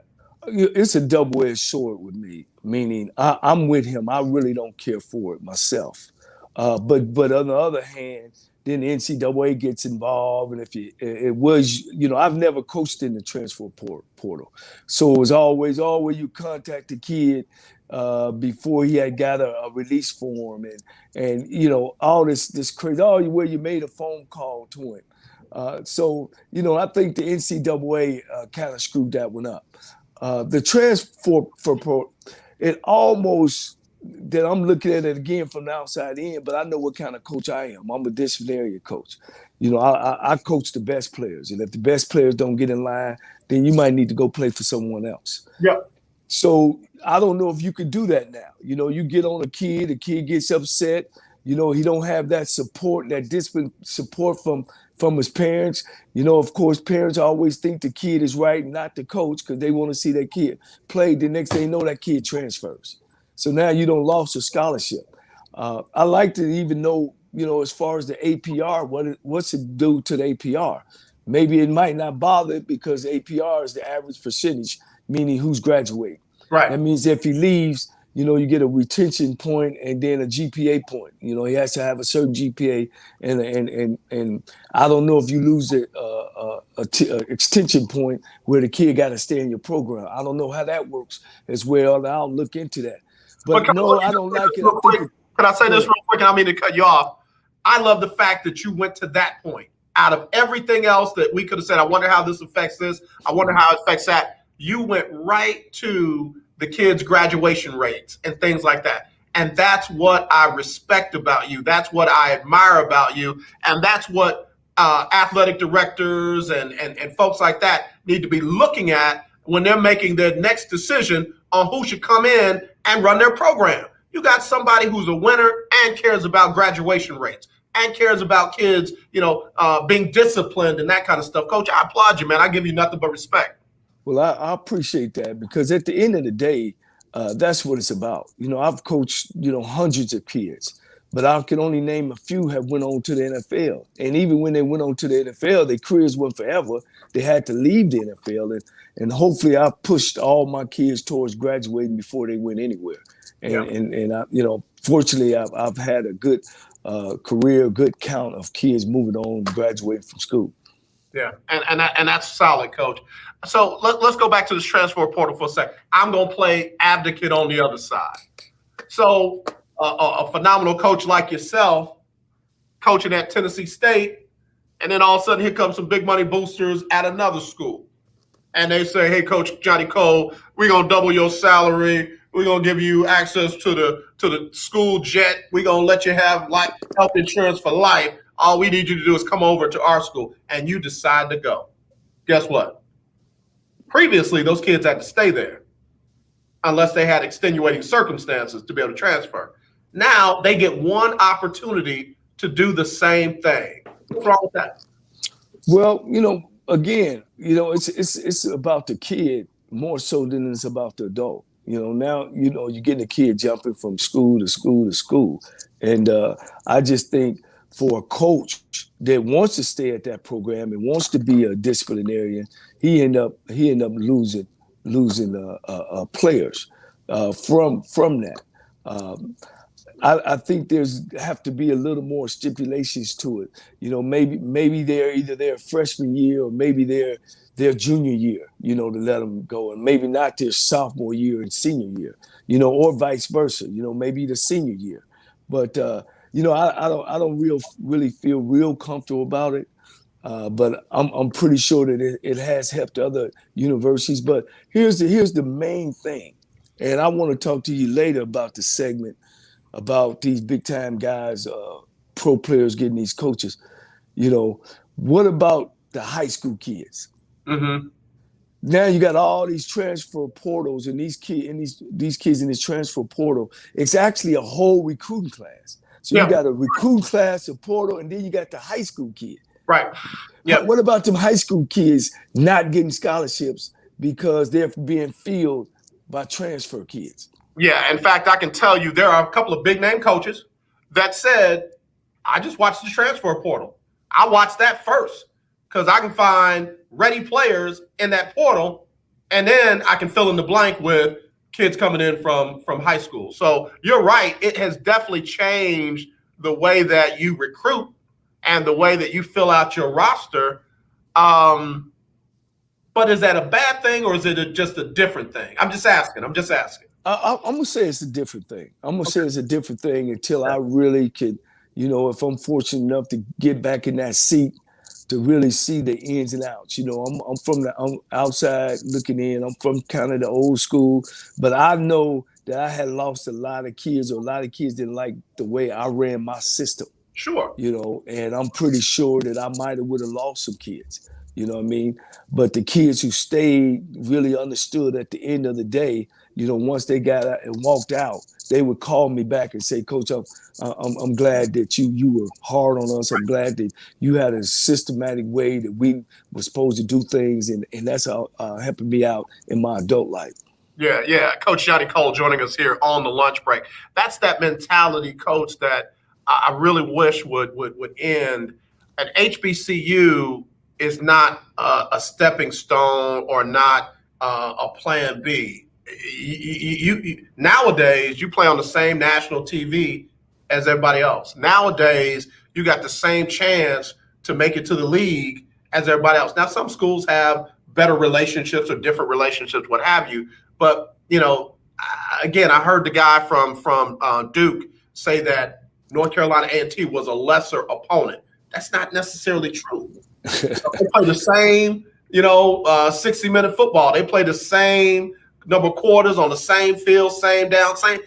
It's a double-edged sword with me, meaning I'm with him. I really don't care for it myself. But on the other hand, then the NCAA gets involved, and I've never coached in the transfer portal, so it was always you contact the kid before he had got a release form and all this crazy. Where you made a phone call to him. So I think the NCAA kind of screwed that one up. The transfer portal, it almost. That I'm looking at it again from the outside in, but I know what kind of coach I am. I'm a disciplinary coach. I coach the best players, and if the best players don't get in line, then you might need to go play for someone else. Yep. So I don't know if you could do that now. You get on a kid, the kid gets upset. He don't have that support, that discipline support from his parents. Of course, parents always think the kid is right, not the coach, because they want to see that kid play. The next thing you know, that kid transfers. So now you don't lost a scholarship. I like to even know, as far as the APR, what's it do to the APR? Maybe it might not bother it because APR is the average percentage, meaning who's graduating. Right. That means if he leaves, you get a retention point and then a GPA point. He has to have a certain GPA, and I don't know if you lose a extension point where the kid got to stay in your program. I don't know how that works as well. And I'll look into that. But no, I don't like it. Can I say this real quick? And I mean to cut you off. I love the fact that you went to that point. Out of everything else that we could have said, I wonder how this affects this. I wonder how it affects that. You went right to the kids' graduation rates and things like that. And that's what I respect about you. That's what I admire about you. And that's what athletic directors and folks like that need to be looking at when they're making their next decision on who should come in and run their program. You got somebody who's a winner and cares about graduation rates and cares about kids, being disciplined and that kind of stuff. Coach, I applaud you, man. I give you nothing but respect. Well, I appreciate that, because at the end of the day, that's what it's about. I've coached, hundreds of kids, but I can only name a few have went on to the NFL. And even when they went on to the NFL, their careers went forever. They had to leave the NFL. And hopefully I've pushed all my kids towards graduating before they went anywhere. And I, fortunately, I've had a good career, good count of kids moving on, graduating from school. Yeah, and that's solid, Coach. So let's go back to this transfer portal for a second. I'm going to play advocate on the other side. So a phenomenal coach like yourself, coaching at Tennessee State, and then all of a sudden here comes some big money boosters at another school. And they say, hey, Coach Johnnie Cole, we're going to double your salary. We're going to give you access to the school jet. We're going to let you have health insurance for life. All we need you to do is come over to our school. And you decide to go. Guess what? Previously, those kids had to stay there unless they had extenuating circumstances to be able to transfer. Now they get one opportunity to do the same thing. What's wrong with that? Well, again, it's about the kid more so than it's about the adult. Now, you're getting a kid jumping from school to school to school. And I just think for a coach that wants to stay at that program and wants to be a disciplinarian, he end up losing players from that. I think there's have to be a little more stipulations to it. You know, maybe they're either their freshman year or maybe their junior year, you know, to let them go, and maybe not their sophomore year and senior year, you know, or vice versa. You know, maybe the senior year. But you know, I don't really feel real comfortable about it. But I'm pretty sure that it has helped other universities. But here's the main thing, and I want to talk to you later about the segment about these big time guys, pro players getting these coaches. You know, what about the high school kids? Mm-hmm. Now you got all these transfer portals and these kids in this transfer portal. It's actually a whole recruiting class. So you got a recruiting class, a portal, and then you got the high school kid. Right. Yeah. What about them high school kids not getting scholarships because they're being filled by transfer kids? Yeah, in fact, I can tell you there are a couple of big name coaches that said, I just watched the transfer portal. I watched that first because I can find ready players in that portal, and then I can fill in the blank with kids coming in from high school. So you're right. It has definitely changed the way that you recruit and the way that you fill out your roster. But is that a bad thing or is it just a different thing? I'm just asking. I'm going to say it's a different thing. I'm going to say it's a different thing until I really could, you know, if I'm fortunate enough to get back in that seat to really see the ins and outs. You know, I'm outside looking in. I'm from kind of the old school, but I know that I had lost a lot of kids, or a lot of kids didn't like the way I ran my system. Sure. You know, and I'm pretty sure that I might have would have lost some kids. You know what I mean? But the kids who stayed really understood at the end of the day, you know, once they got out and walked out, they would call me back and say, Coach, I'm glad that you were hard on us. I'm glad that you had a systematic way that we were supposed to do things. And that's helping me out in my adult life. Yeah. Coach Johnnie Cole joining us here on the lunch break. That's that mentality, Coach, that I really wish would end. An HBCU is not a stepping stone or not a plan B. Nowadays, you play on the same national TV as everybody else. Nowadays, you got the same chance to make it to the league as everybody else. Now, some schools have better relationships or different relationships, what have you. But, you know, again, I heard the guy from Duke say that North Carolina A&T was a lesser opponent. That's not necessarily true. They play the same, 60-minute football. They play the same number of quarters on the same field, same down, same,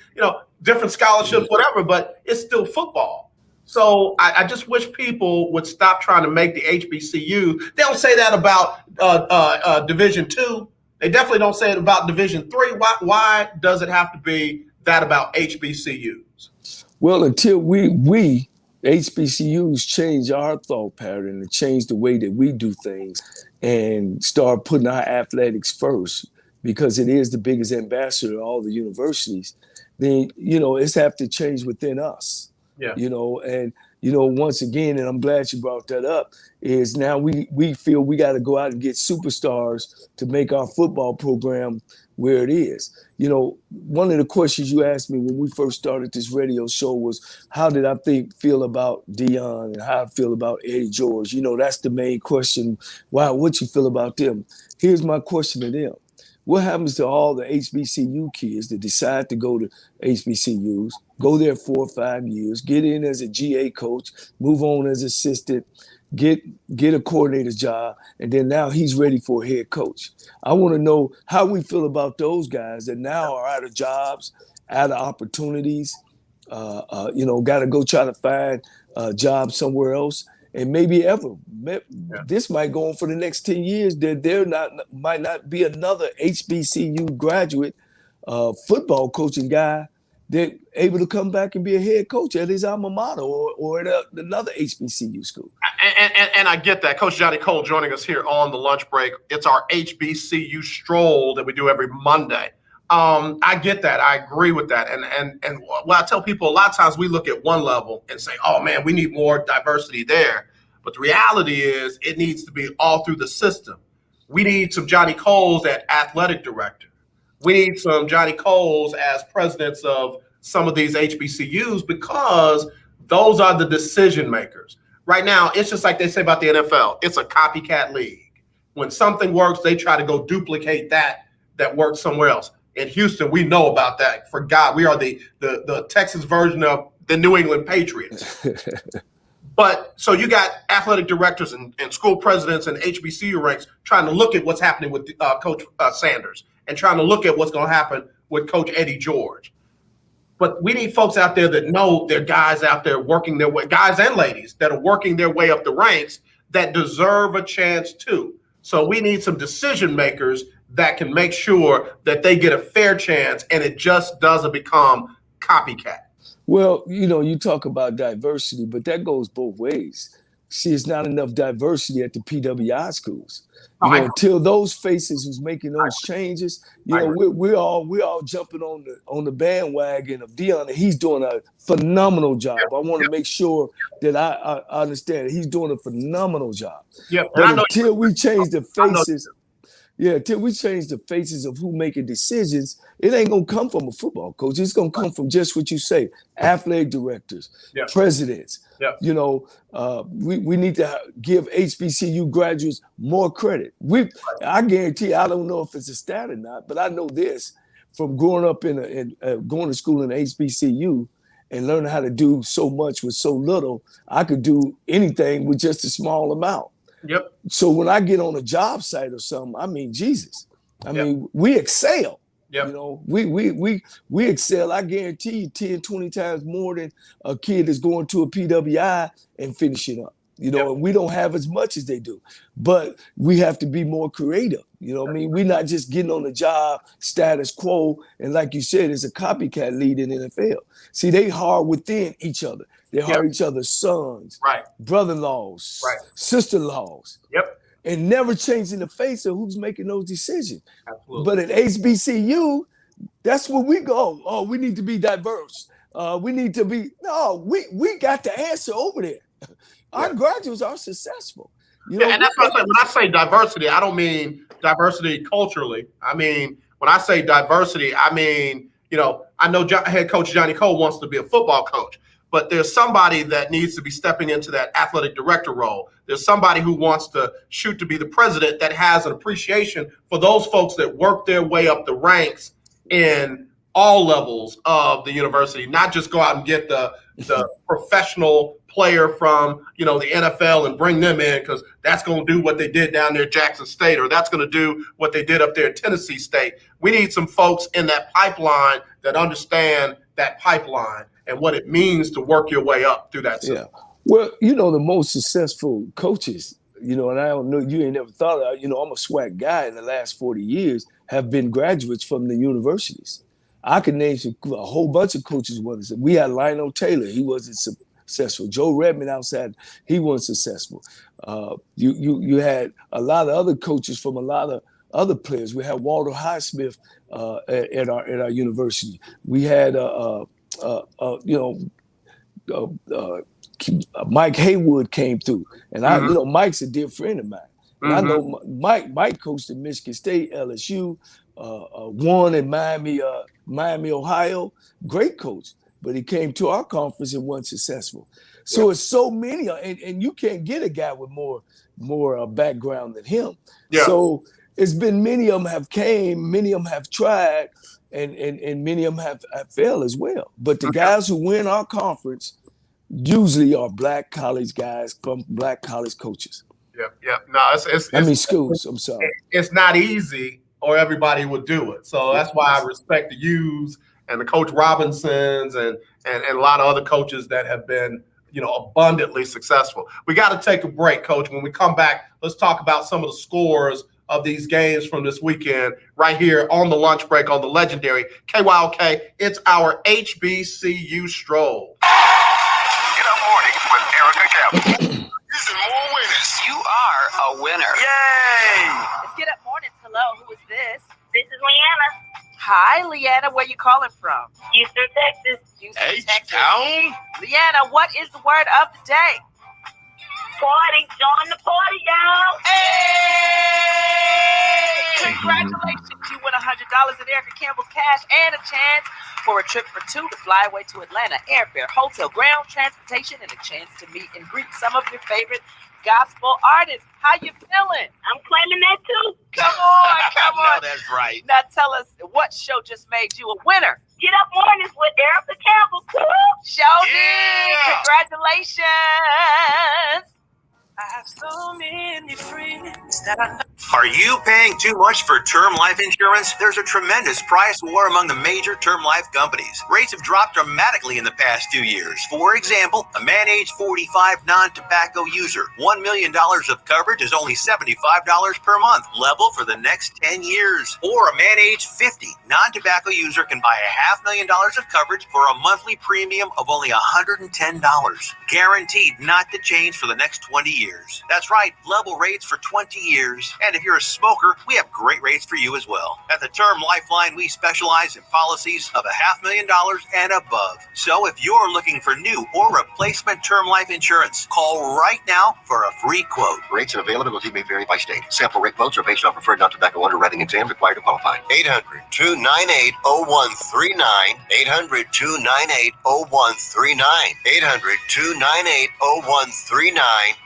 different scholarships, whatever, but it's still football. So I just wish people would stop trying to make the HBCU. They don't say that about Division II. They definitely don't say it about Division III. Why does it have to be that about HBCUs? Well, until we HBCUs change our thought pattern and change the way that we do things and start putting our athletics first, because it is the biggest ambassador of all the universities, then, it's have to change within us. Yeah. And, once again, and I'm glad you brought that up, is now we feel we got to go out and get superstars to make our football program where it is. One of the questions you asked me when we first started this radio show was, how did I feel about Deion and how I feel about Eddie George? That's the main question. Wow, what you feel about them? Here's my question to them. What happens to all the HBCU kids that decide to go to HBCUs, go there 4 or 5 years, get in as a GA coach, move on as assistant, get a coordinator's job, and then now he's ready for a head coach? I want to know how we feel about those guys that now are out of jobs, out of opportunities, got to go try to find a job somewhere else. And maybe this might go on for the next 10 years, that there might not be another HBCU graduate football coaching guy that able to come back and be a head coach at his alma mater or at another HBCU school. And I get that. Coach Johnnie Cole joining us here on the lunch break. It's our HBCU Stroll that we do every Monday. I get that. I agree with that. And what I tell people, a lot of times we look at one level and say, oh man, we need more diversity there. But the reality is it needs to be all through the system. We need some Johnnie Coles as athletic director. We need some Johnnie Coles as presidents of some of these HBCUs because those are the decision makers. Right now, it's just like they say about the NFL. It's a copycat league. When something works, they try to go duplicate that works somewhere else. In Houston, we know about that. For God, we are the Texas version of the New England Patriots. But so you got athletic directors and school presidents and HBCU ranks trying to look at what's happening with Coach Sanders and trying to look at what's going to happen with Coach Eddie George. But we need folks out there that know there are guys out there working their way, guys and ladies that are working their way up the ranks that deserve a chance too. So we need some decision makers that can make sure that they get a fair chance and it just doesn't become copycat. Well, you talk about diversity, but that goes both ways. See, it's not enough diversity at the PWI schools. Until those faces who's making those changes, we're all jumping on the bandwagon of Deion, and he's doing a phenomenal job. I want to make sure that I understand it. He's doing a phenomenal job. But until we change the faces. Yeah, until we change the faces of who making decisions, it ain't gonna come from a football coach. It's gonna come from just what you say: athletic directors, presidents. We need to give HBCU graduates more credit. I guarantee, I don't know if it's a stat or not, but I know this from growing up going to school in HBCU and learning how to do so much with so little. I could do anything with just a small amount. So when I get on a job site or something, I mean, Jesus, I mean, we excel. We excel. I guarantee you 10, 20 times more than a kid that's going to a PWI and finishing up. And we don't have as much as they do, but we have to be more creative. I mean, we're not just getting on the job status quo. And like you said, it's a copycat league in the NFL. See, they hard within each other. They hire each other's sons, brother-in-laws, sister-in-laws, and never changing the face of who's making those decisions. But at HBCU, that's where we go. Oh, we need to be diverse. We need to be. No, we got the answer over there. Our graduates are successful. And that's what I say. When I say diversity, I don't mean diversity culturally. I mean, when I say diversity, I mean, I know Head Coach Johnnie Cole wants to be a football coach. But there's somebody that needs to be stepping into that athletic director role. There's somebody who wants to shoot to be the president that has an appreciation for those folks that work their way up the ranks in all levels of the university, not just go out and get the professional player from, the NFL and bring them in because that's going to do what they did down there at Jackson State, or that's going to do what they did up there at Tennessee State. We need some folks in that pipeline that understand that pipeline and what it means to work your way up through that system. Well, the most successful coaches, and I don't know, you ain't never thought of, I'm a SWAC guy in the last 40 years, have been graduates from the universities. I could name a whole bunch of coaches. We had Lionel Taylor. He wasn't successful. Joe Redmond outside, he wasn't successful. You had a lot of other coaches from a lot of other players. We had Walter Highsmith at our university. We had Mike Haywood came through, and Mike's a dear friend of mine. And I know Mike coached at Michigan State, LSU, won in Miami, Ohio. Great coach, but he came to our conference and wasn't successful. So it's so many, and you can't get a guy with more background than him. So it's been many of them have came, many of them have tried, and many of them have failed as well. But the guys who win our conference usually are black college guys from black college coaches. No, schools. I'm sorry. It's not easy, or everybody would do it. So that's why I respect the U's and the Coach Robinsons and a lot of other coaches that have been, abundantly successful. We got to take a break, Coach. When we come back, let's talk about some of the scores of these games from this weekend right here on the lunch break on the legendary KYOK. It's our HBCU Stroll. Get up mornings with Erica Campbell. Using more winners. You are a winner. Yay! Let's get up mornings. Hello, who is this? This is Leanna. Hi, Leanna. Where you calling from? Houston, Texas. Houston, Texas. Leanna, what is the word of the day? Party. Join the party, y'all. Hey! Congratulations, you win $100 in Erica Campbell's cash and a chance for a trip for two to fly away to Atlanta. Airfare, hotel, ground transportation, and a chance to meet and greet some of your favorite gospel artists. How you feeling? I'm claiming that too. Come on, come on. That's right. Now tell us what show just made you a winner. Get Up Mornings with Erica Campbell. Show did. Congratulations. I have so many friends that I know. Are you paying too much for term life insurance? There's a tremendous price war among the major term life companies. Rates have dropped dramatically in the past 2 years. For example, a man age 45 non-tobacco user, $1 million of coverage is only $75 per month, level for the next 10 years. Or a man age 50 non-tobacco user can buy $500,000 of coverage for a monthly premium of only $110. Guaranteed not to change for the next 20 years. That's right, level rates for 20 years. And if you're a smoker, we have great rates for you as well. At the Term Lifeline, we specialize in policies of $500,000 and above. So if you're looking for new or replacement term life insurance, call right now for a free quote. Rates and availability may vary by state. Sample rate quotes are based on preferred non-tobacco underwriting exam required to qualify. 800-298-0139. 800-298-0139. 800-298-0139.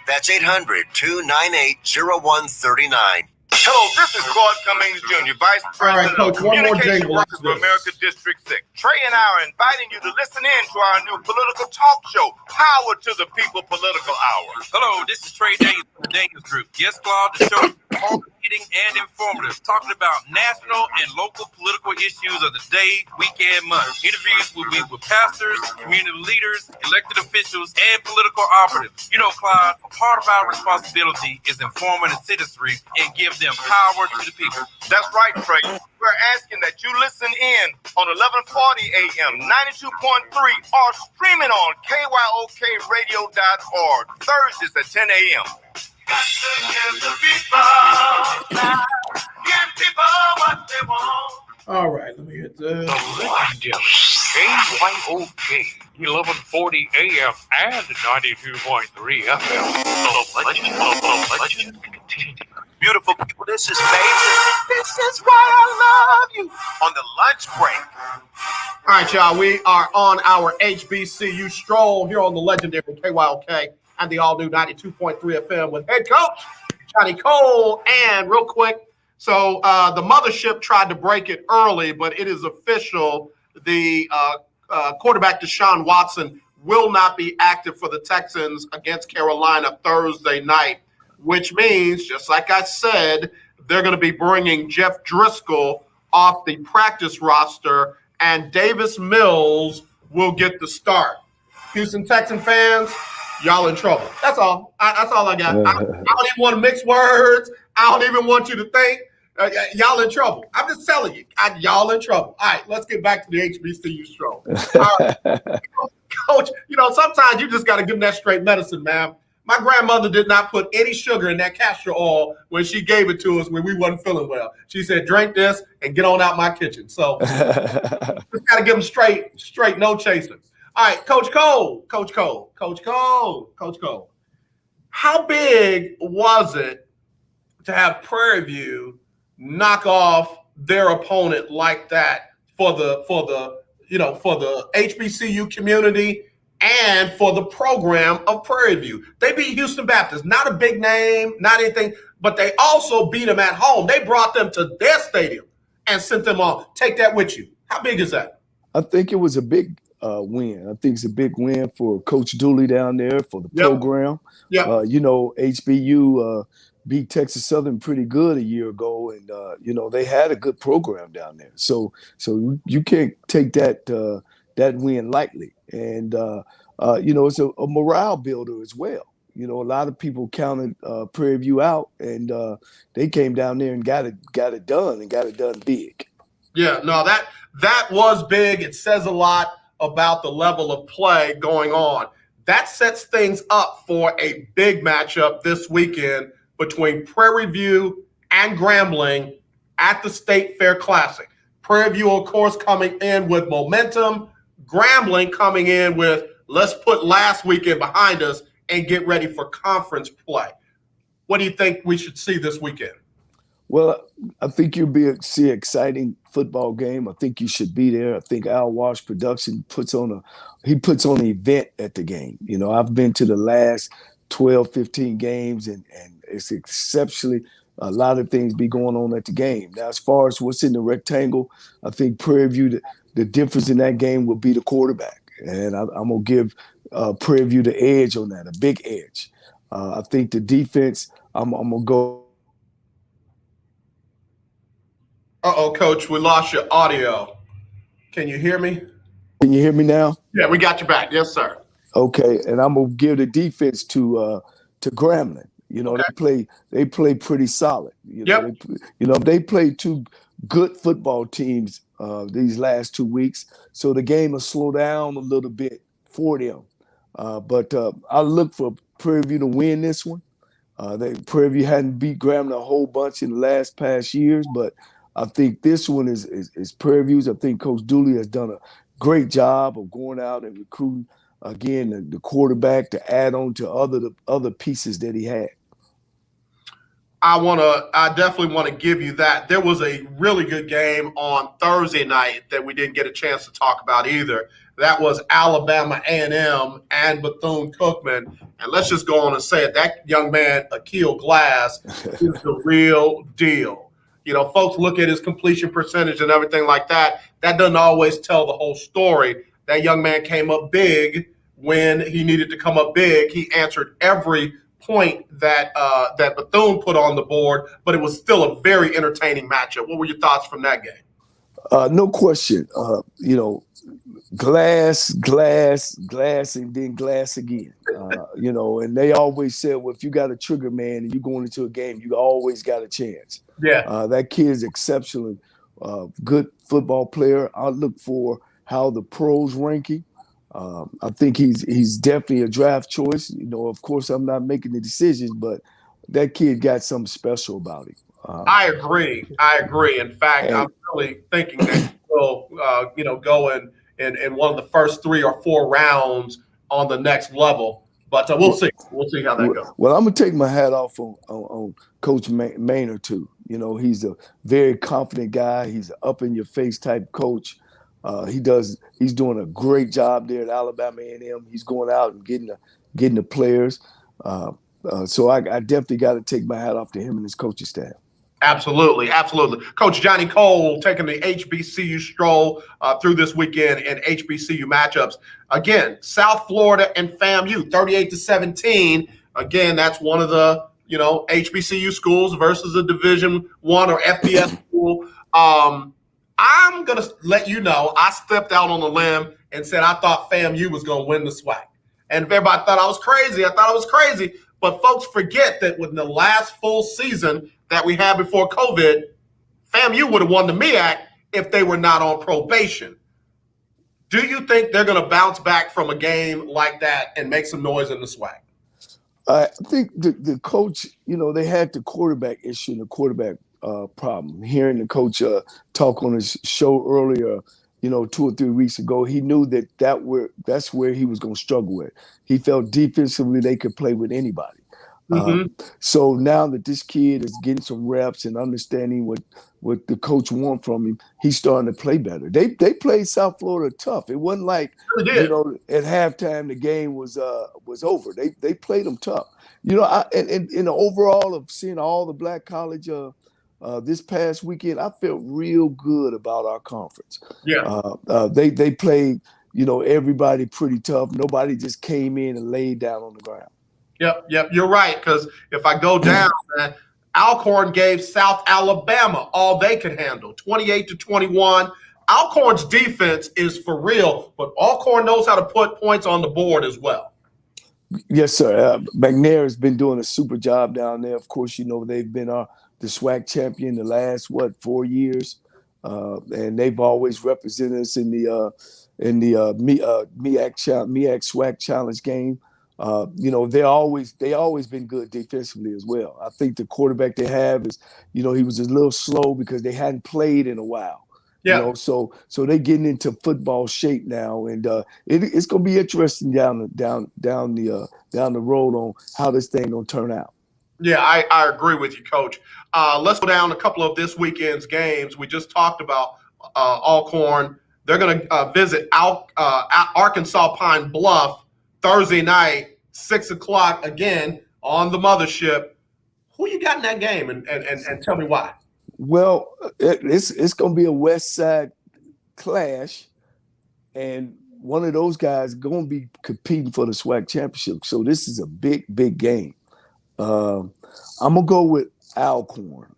That's 800-298-0139. Hello, this is Claude Cummings Jr., Vice President Coach, of one more Communication jingle. Workers of America District 6. Trey and I are inviting you to listen in to our new political talk show, Power to the People Political Hour. Hello, this is Trey Daniels from the Daniels Group. Yes, Claude, the show is hard-hitting and informative, talking about national and local political issues of the day, week, and month. Interviews will be with pastors, community leaders, elected officials, and political operatives. You know, Claude, a part of our responsibility is informing the citizenry and give them power to the people. That's right, Trey. We're asking that you listen in on 1140 AM, 92.3, or streaming on KYOKradio.org, Thursdays at 10 a.m. Got to give the people, give people what they want. All right, let me hit this. The legendary KYOK, 1140 AM and 92.3 FM. The legend continues. Beautiful people, this is Major. This is why I love you. On the lunch break. All right, y'all. We are on our HBCU Stroll here on the legendary KYOK and the all-new 92.3 FM with head coach Johnnie Cole. And real quick, so the mothership tried to break it early, but it is official. The quarterback Deshaun Watson will not be active for the Texans against Carolina Thursday night, which means, just like I said, they're going to be bringing Jeff Driscoll off the practice roster, and Davis Mills will get the start. Houston Texan fans, y'all in trouble. That's all. That's all I got. I don't even want to mix words. I don't even want you to think. Y'all in trouble. I'm just telling you, y'all in trouble. All right, let's get back to the HBCU Stroll. All right. Coach, sometimes you just got to give them that straight medicine, man. My grandmother did not put any sugar in that castor oil when she gave it to us when we wasn't feeling well. She said, drink this and get on out my kitchen. So just got to give them straight, no chasing. All right, Coach Cole. How big was it to have Prairie View knock off their opponent like that for the HBCU community and for the program of Prairie View? They beat Houston Baptist, not a big name, not anything, but they also beat them at home. They brought them to their stadium and sent them on. Take that with you. How big is that? I think it was a big win. I think it's a big win for Coach Dooley down there, for the program. Yeah. HBU beat Texas Southern pretty good a year ago, and they had a good program down there. So you can't take that win lightly. And it's a morale builder as well. A lot of people counted Prairie View out, and they came down there and got it done, and got it done big. Yeah, no, that was big. It says a lot about the level of play going on. That sets things up for a big matchup this weekend between Prairie View and Grambling at the State Fair Classic. Prairie View, of course, coming in with momentum. Grambling coming in with, let's put last weekend behind us and get ready for conference play. What do you think we should see this weekend? Well, I think you'll see an exciting football game. I think you should be there. I think Al Wash Production puts on an event at the game. You know, I've been to the last 12, 15 games, and it's exceptionally a lot of things be going on at the game. Now, as far as what's in the rectangle, I think Prairie View, the difference in that game will be the quarterback. And I'm going to give Prairie View the edge on that, a big edge. I think the defense, I'm going to go. Uh-oh, Coach, we lost your audio. Can you hear me? Can you hear me now? Yeah, we got you back. Yes, sir. Okay, and I'm gonna give the defense to Grambling. You know, they play pretty solid. They play two good football teams these last 2 weeks, so the game will slow down a little bit for them. But I look for Prairie View to win this one. Prairie View hadn't beat Grambling a whole bunch in the past years, but I think this one is Prairie View's. I think Coach Dooley has done a great job of going out and recruiting again the quarterback to add on to other pieces that he had. I definitely want to give you that. There was a really good game on Thursday night that we didn't get a chance to talk about either. That was Alabama A&M and Bethune-Cookman. And let's just go on and say it. That young man, Akil Glass, is the real deal. You know, folks look at his completion percentage and everything like that. That doesn't always tell the whole story. That young man came up big when he needed to come up big. He answered every point that Bethune put on the board, but it was still a very entertaining matchup. What were your thoughts from that game? No question. Glass, and then glass again. And they always said, well, if you got a trigger man and you're going into a game, you always got a chance. Yeah. That kid is exceptionally good football player. I look for how the pros ranking. I think he's definitely a draft choice. You know, of course, I'm not making the decisions, but that kid got something special about him. I agree. In fact, I'm really thinking that he will, go in one of the first 3 or 4 rounds on the next level. But we'll see. We'll see how that goes. Well, I'm gonna take my hat off on Coach Maynard too. You know, he's a very confident guy. He's an up-in-your-face type coach. He's doing a great job there at Alabama A&M. He's going out and getting the players. So I definitely got to take my hat off to him and his coaching staff. Absolutely. Coach Johnnie Cole taking the HBCU Stroll through this weekend in HBCU matchups. Again, South Florida and FAMU, 38-17. Again, that's one of the HBCU schools versus a Division I or FBS school. I'm going to let you know, I stepped out on a limb and said I thought FAMU was going to win the SWAC. And if everybody thought I was crazy, But folks forget that with the last full season that we had before COVID, FAMU would have won the MEAC if they were not on probation. Do you think they're going to bounce back from a game like that and make some noise in the SWAC? I think the coach, they had the quarterback issue and the quarterback problem. Hearing the coach talk on his show earlier, 2 or 3 weeks ago, he knew that's where he was going to struggle with. He felt defensively they could play with anybody. So now that this kid is getting some reps and understanding what the coach wants from him, he's starting to play better. They played South Florida tough. It wasn't like at halftime the game was over. They played them tough. And in the overall of seeing all the black college this past weekend, I felt real good about our conference. Yeah. They played everybody pretty tough. Nobody just came in and laid down on the ground. Yep. You're right. Because if I go down, Alcorn gave South Alabama all they could handle, 28-21. Alcorn's defense is for real, but Alcorn knows how to put points on the board as well. Yes, sir. McNair has been doing a super job down there. Of course, they've been the SWAC champion the last 4 years, and they've always represented us in the MEAC SWAC Challenge game. They always been good defensively as well. I think the quarterback they have is, he was a little slow because they hadn't played in a while. Yeah. So they're getting into football shape now, and it's going to be interesting down the road on how this thing gonna turn out. Yeah, I agree with you, Coach. Let's go down a couple of this weekend's games. We just talked about Alcorn. They're going to visit Arkansas Pine Bluff Thursday night, 6 o'clock, again on the mothership. Who you got in that game, and tell me why? Well, it's going to be a West Side clash, and one of those guys going to be competing for the SWAC championship. So this is a big, big game. I'm gonna go with Alcorn.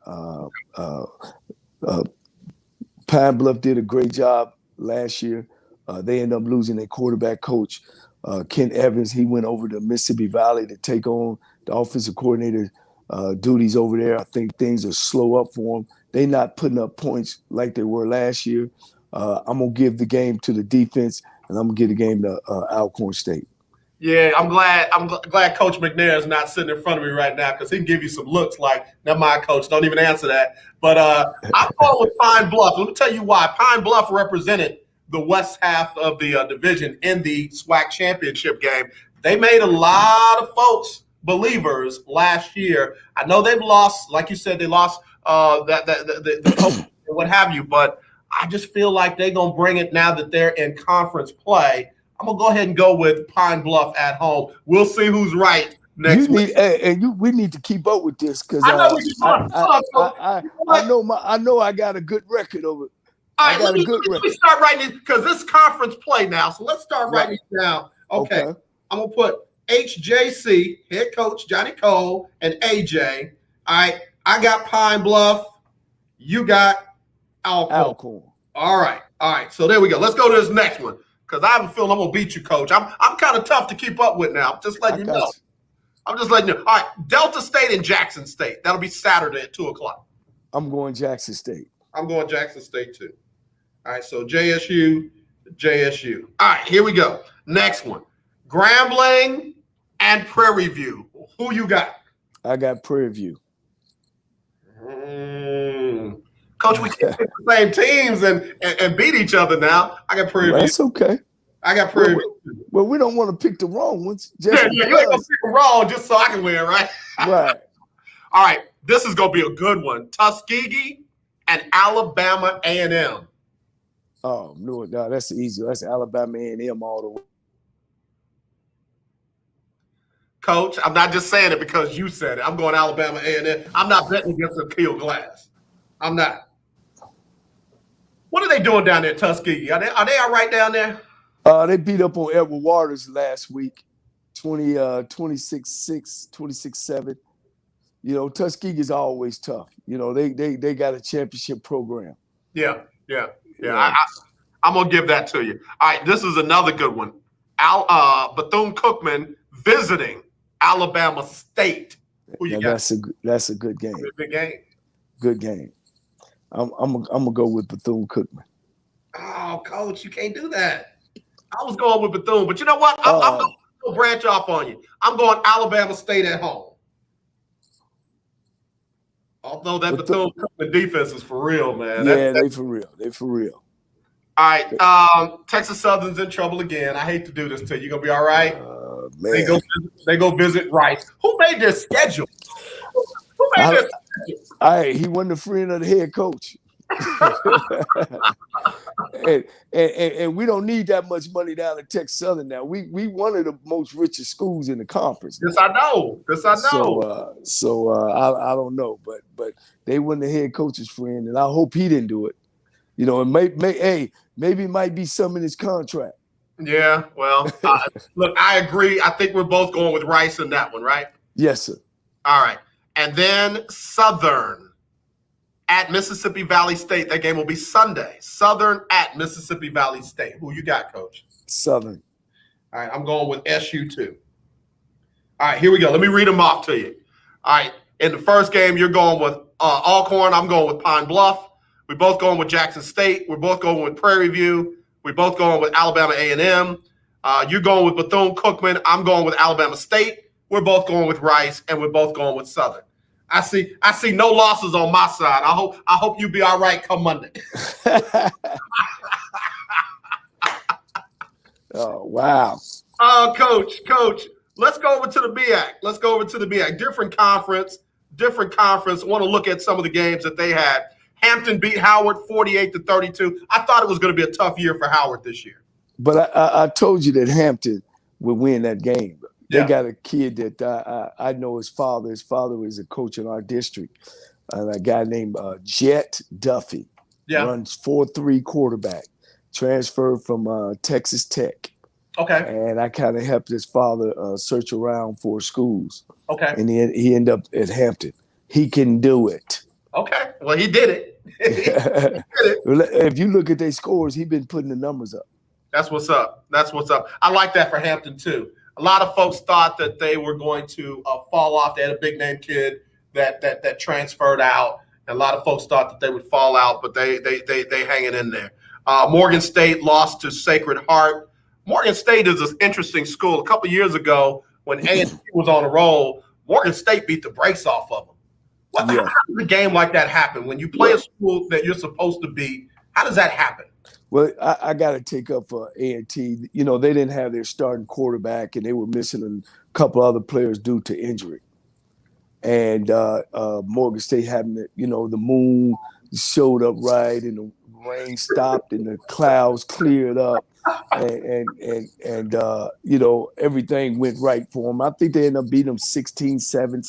Pine Bluff did a great job last year. They ended up losing their quarterback coach, Ken Evans. He went over to Mississippi Valley to take on the offensive coordinator duties over there. I think things are slow up for them. They're not putting up points like they were last year. I'm gonna give the game to the defense, and I'm gonna give the game to Alcorn State. Yeah, I'm glad Coach McNair is not sitting in front of me right now, because he can give you some looks like, never mind, Coach, don't even answer that. But I'm going with Pine Bluff. Let me tell you why. Pine Bluff represented the west half of the division in the SWAC championship game. They made a lot of folks believers last year. I know they've lost, like you said, they lost the coach and what have you, but I just feel like they're going to bring it now that they're in conference play. I'm going to go ahead and go with Pine Bluff at home. We'll see who's right next week. We need to keep up with this, because I know I got a good record over. All right, let me start writing it, because this is conference play now. So let's start writing it down. Okay. I'm going to put HJC, head coach Johnnie Cole, and AJ. All right. I got Pine Bluff. You got Alcorn. All right. So there we go. Let's go to this next one, because I have a feeling I'm going to beat you, Coach. I'm kind of tough to keep up with now. Just letting you know. I'm just letting you know. All right. Delta State and Jackson State. That'll be Saturday at 2 o'clock. I'm going Jackson State. I'm going Jackson State too. All right. So JSU. All right. Here we go. Next one. Grambling and Prairie View. Who you got? I got Prairie View. Coach, we can't pick the same teams and beat each other now. I got Prairie View. That's okay. I got Prairie View. Well, we don't want to pick the wrong ones. You ain't going to pick them wrong just so I can win, right? Right. All right. This is going to be a good one. Tuskegee and Alabama A&M. Oh, no, that's easy. That's Alabama A&M all the way. Coach, I'm not just saying it because you said it. I'm going Alabama A&M. I'm not betting against Akil Glass. I'm not. What are they doing down there, Tuskegee? Are they all right down there? They beat up on Edward Waters last week, 26-6, 26-7. You know, Tuskegee's always tough. You know, they got a championship program. Yeah. I'm going to give that to you. All right, this is another good one. Bethune-Cookman visiting Alabama State. Who you got? That's a good game. Good game. Good game. I'm gonna go with Bethune-Cookman. Oh, Coach, you can't do that. I was going with Bethune, but you know what? I'm going to branch off on you. I'm going Alabama State at home. Although that Bethune-Cookman defense is for real, man. They for real. They for real. All right, Texas Southern's in trouble again. I hate to do this to you. You gonna be all right? Man. They go visit Rice. Who made their schedule? Who made their schedule? He wasn't a friend of the head coach. and we don't need that much money down at Texas Southern now. We one of the most richest schools in the conference. Yes, I know. So I don't know, but they weren't the head coach's friend, and I hope he didn't do it. You know, and maybe it might be some in his contract. Yeah, well, look, I agree. I think we're both going with Rice in that one, right? Yes, sir. All right. And then Southern at Mississippi Valley State. That game will be Sunday. Southern at Mississippi Valley State. Who you got, Coach? Southern. All right, I'm going with SU too. All right, here we go. Let me read them off to you. All right, in the first game, you're going with Alcorn. I'm going with Pine Bluff. We're both going with Jackson State. We're both going with Prairie View. We're both going with Alabama A&M. You're going with Bethune-Cookman. I'm going with Alabama State. We're both going with Rice, and we're both going with Southern. I see no losses on my side. I hope you be all right come Monday. Oh, wow. Coach, Let's go over to the BAC. Different conference. I want to look at some of the games that they had. Hampton beat Howard 48-32. I thought it was going to be a tough year for Howard this year. But I told you that Hampton would win that game. They got a kid that I know his father. His father was a coach in our district. A guy named Jet Duffy. Runs 4.3 quarterback. Transferred from Texas Tech. Okay. And I kind of helped his father search around for schools. Okay. And he ended up at Hampton. He can do it. Okay. Well, he did it. If you look at their scores, he's been putting the numbers up. That's what's up. I like that for Hampton, too. A lot of folks thought that they were going to fall off. They had a big-name kid that transferred out. And a lot of folks thought that they would fall out, but they hanging in there. Morgan State lost to Sacred Heart. Morgan State is an interesting school. A couple years ago, when A&T was on a roll, Morgan State beat the brakes off of them. How does a game like that happen? When you play a school that you're supposed to beat, how does that happen? Well, I got to take up for A&T. You know, they didn't have their starting quarterback, and they were missing a couple other players due to injury. And Morgan State having, the moon showed up right, and the rain stopped, and the clouds cleared up. And everything went right for them. I think they ended up beating them 16-7,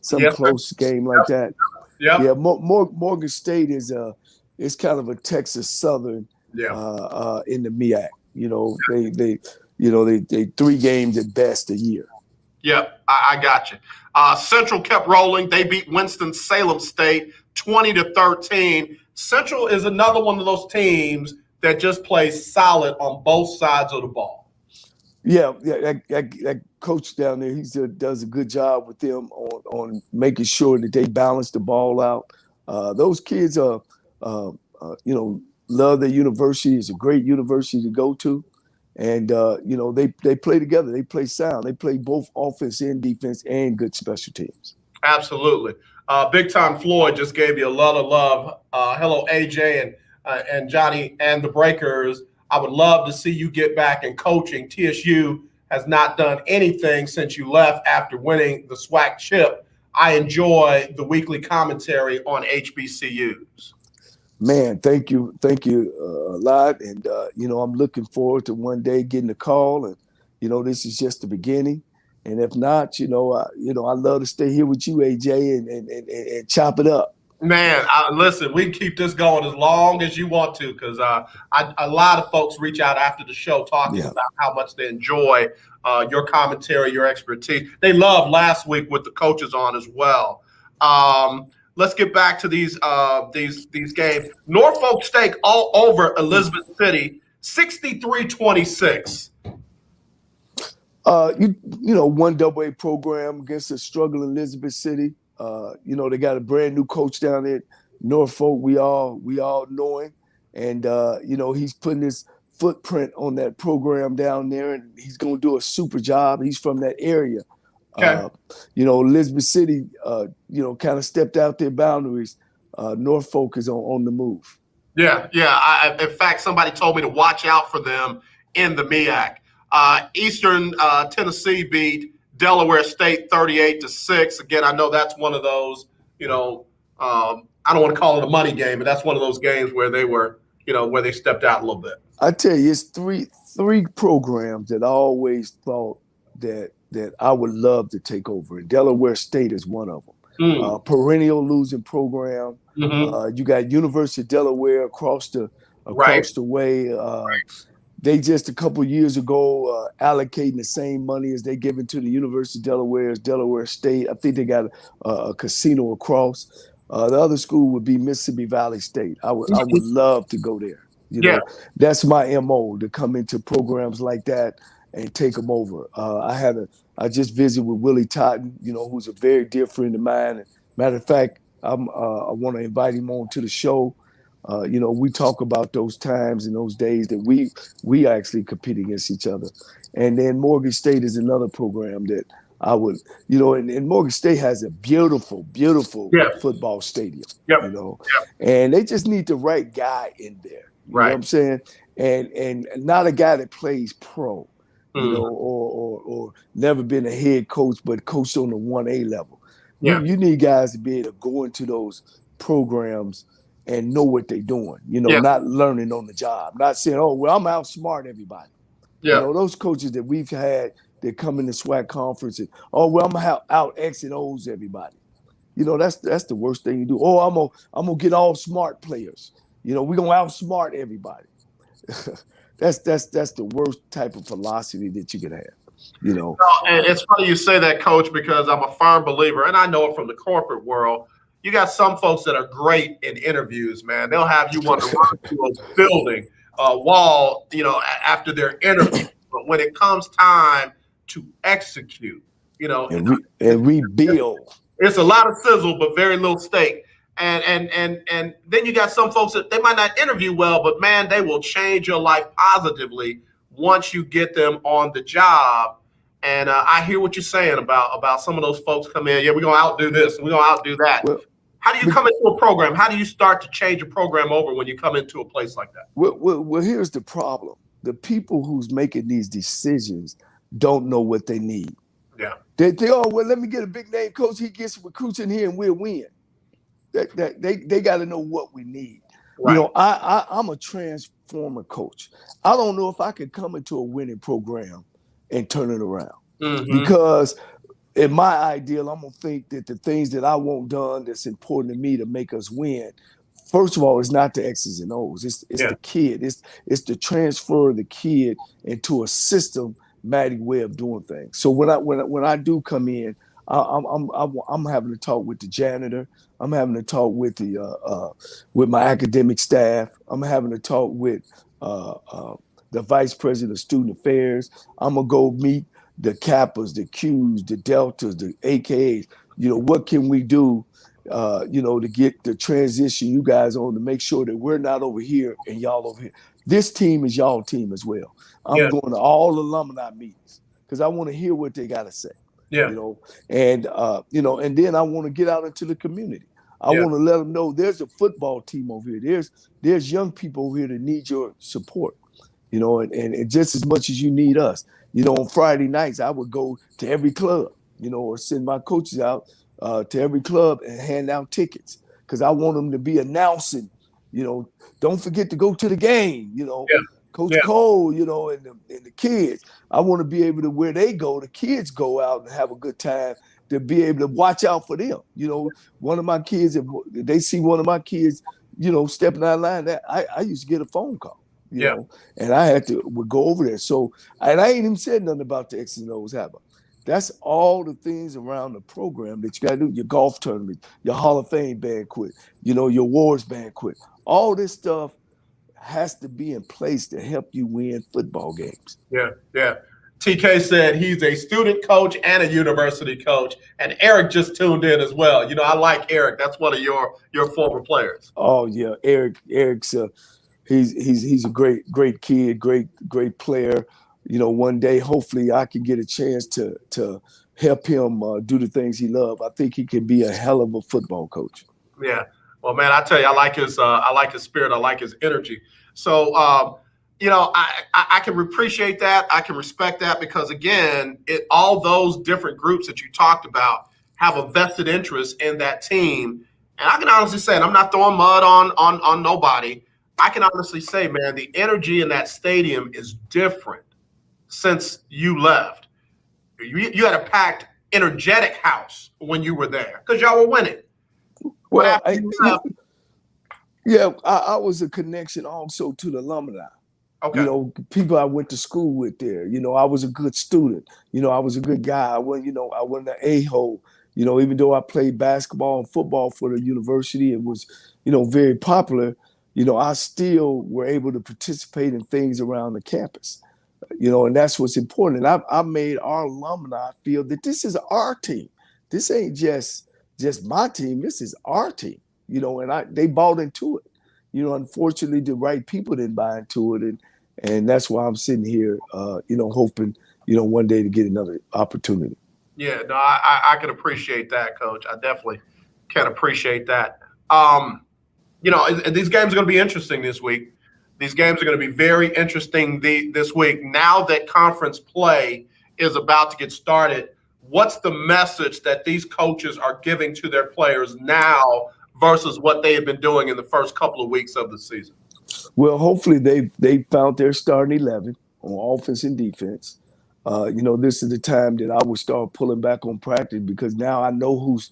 some close game like that. Yeah, Morgan State is kind of a Texas Southern in the MEAC. They 3 games at best a year. Yep, I got you. Central kept rolling. They beat Winston-Salem State 20-13. Central is another one of those teams that just plays solid on both sides of the ball. Yeah, that coach down there, he does a good job with them on making sure that they balance the ball out. Those kids love their university. It's a great university to go to. And, they play together. They play sound. They play both offense and defense and good special teams. Absolutely. Big Time Floyd just gave you a lot of love. Hello, AJ and Johnny and the Breakers. I would love to see you get back in coaching. TSU has not done anything since you left after winning the SWAC chip. I enjoy the weekly commentary on HBCUs. Man, thank you a lot. And, I'm looking forward to one day getting a call. And, this is just the beginning. And if not, I'd love to stay here with you, AJ, and chop it up. Man, listen, we can keep this going as long as you want to, because a lot of folks reach out after the show talking about how much they enjoy your commentary, your expertise. They loved last week with the coaches on as well. Let's get back to these games. Norfolk State all over Elizabeth City, 63-26. One AA program against a struggling Elizabeth City. They got a brand new coach down there, Norfolk. We all know him, and he's putting his footprint on that program down there, and he's going to do a super job. He's from that area. Okay. Elizabeth City, kind of stepped out their boundaries. Norfolk is on the move. Yeah. In fact, somebody told me to watch out for them in the MEAC. Eastern Tennessee beat Delaware State 38-6. Again, I know that's one of those, I don't want to call it a money game, but that's one of those games where they were, where they stepped out a little bit. I tell you, it's three programs that I always thought that I would love to take over. And Delaware State is one of them. Perennial losing program. You got University of Delaware across the way. They just a couple years ago allocating the same money as they given to the University of Delaware as Delaware State. I think they got a casino across. The other school would be Mississippi Valley State. I would love to go there. That's my MO, to come into programs like that and take them over. I just visited with Willie Totten, who's a very dear friend of mine. And matter of fact, I want to invite him on to the show. We talk about those times and those days that we actually compete against each other. And then Morgan State is another program that I would, and Morgan State has a beautiful football stadium, and they just need the right guy in there. You know what I'm saying? And not a guy that plays pro. you know, or never been a head coach, but coached on the 1A level. Yeah. You need guys to be able to go into those programs and know what they're doing, you know, not learning on the job, not saying, oh, well, I'm outsmart everybody. Yeah. You know, those coaches that we've had that come in the SWAC conference and, oh, well, I'm gonna out X and O's everybody. You know, that's the worst thing you do. Oh, I'm gonna get all smart players. You know, we're gonna outsmart everybody. That's the worst type of philosophy that you could have. You know, and it's funny you say that, Coach, because I'm a firm believer, and I know it from the corporate world. You got some folks that are great in interviews, man. They'll have you want to run through a building, a wall, you know, after their interview. But when it comes time to execute, you know, and rebuild, it's a lot of sizzle, but very little steak. And then you got some folks that they might not interview well, but man, they will change your life positively once you get them on the job. And I hear what you're saying about some of those folks come in. Yeah, we're gonna outdo this, and we're gonna outdo that. Well, how do you come into a program? How do you start to change a program over when you come into a place like that? Well, here's the problem: the people who's making these decisions don't know what they need. Yeah, they oh well, let me get a big name coach. He gets recruits in here, and we'll win. They got to know what we need. Right. You know, I'm a transformer coach. I don't know if I could come into a winning program and turn it around. Because in my ideal, I'm gonna think that the things that I want done that's important to me to make us win, first of all, it's not the X's and O's. It's the kid. It's the transfer of the kid into a systematic way of doing things. So when I do come in, I'm having to talk with the janitor. I'm having to talk with with my academic staff. I'm having to talk with the vice president of student affairs. I'm gonna go meet the Kappas, the Qs, the Deltas, the AKAs. You know, what can we do? You know, to get the transition you guys on to make sure that we're not over here and y'all over here. This team is y'all team as well. I'm going to all alumni meetings because I want to hear what they got to say. Yeah. You know, and and then I want to get out into the community. I want to let them know there's a football team over here. There's young people over here that need your support. You know, and just as much as you need us. You know, on Friday nights I would go to every club, you know, or send my coaches out to every club and hand out tickets because I want them to be announcing. You know, don't forget to go to the game. You know. Coach Cole, you know, and the kids. I want to be able to, where they go, the kids go out and have a good time, to be able to watch out for them. You know, one of my kids, if they see one of my kids, you know, stepping out of line, that I used to get a phone call, you know, and I would go over there. So, and I ain't even said nothing about the X's and O's, have I? That's all the things around the program that you got to do. Your golf tournament, your Hall of Fame banquet, you know, your awards banquet, all this stuff has to be in place to help you win football games. Yeah. TK said he's a student coach and a university coach, and Eric just tuned in as well. You know, I like Eric. That's one of your former players. Oh yeah, Eric's he's a great kid, great player. You know, one day hopefully I can get a chance to help him do the things he loves. I think he can be a hell of a football coach. Yeah. Well, man, I tell you, I like his spirit. I like his energy. So, you know, I can appreciate that. I can respect that because, again, all those different groups that you talked about have a vested interest in that team. And I can honestly say, and I'm not throwing mud on nobody, I can honestly say, man, the energy in that stadium is different since you left. You had a packed, energetic house when you were there because y'all were winning. Well, I was a connection also to the alumni. Okay. You know, people I went to school with there. You know, I was a good student. You know, I was a good guy. I wasn't an a-hole. You know, even though I played basketball and football for the university, it was, you know, very popular. You know, I still were able to participate in things around the campus. You know, and that's what's important. And I made our alumni feel that this is our team. This ain't just my team. This is our team. You know, and they bought into it. You know, unfortunately, the right people didn't buy into it, and that's why I'm sitting here, you know, hoping, you know, one day to get another opportunity. Yeah, no, I can appreciate that, Coach. I definitely can appreciate that. You know, and these games are going to be interesting this week. These games are going to be very interesting this week. Now that conference play is about to get started, what's the message that these coaches are giving to their players now versus what they have been doing in the first couple of weeks of the season? Well, hopefully they found their starting 11 on offense and defense. This is the time that I would start pulling back on practice because now I know who's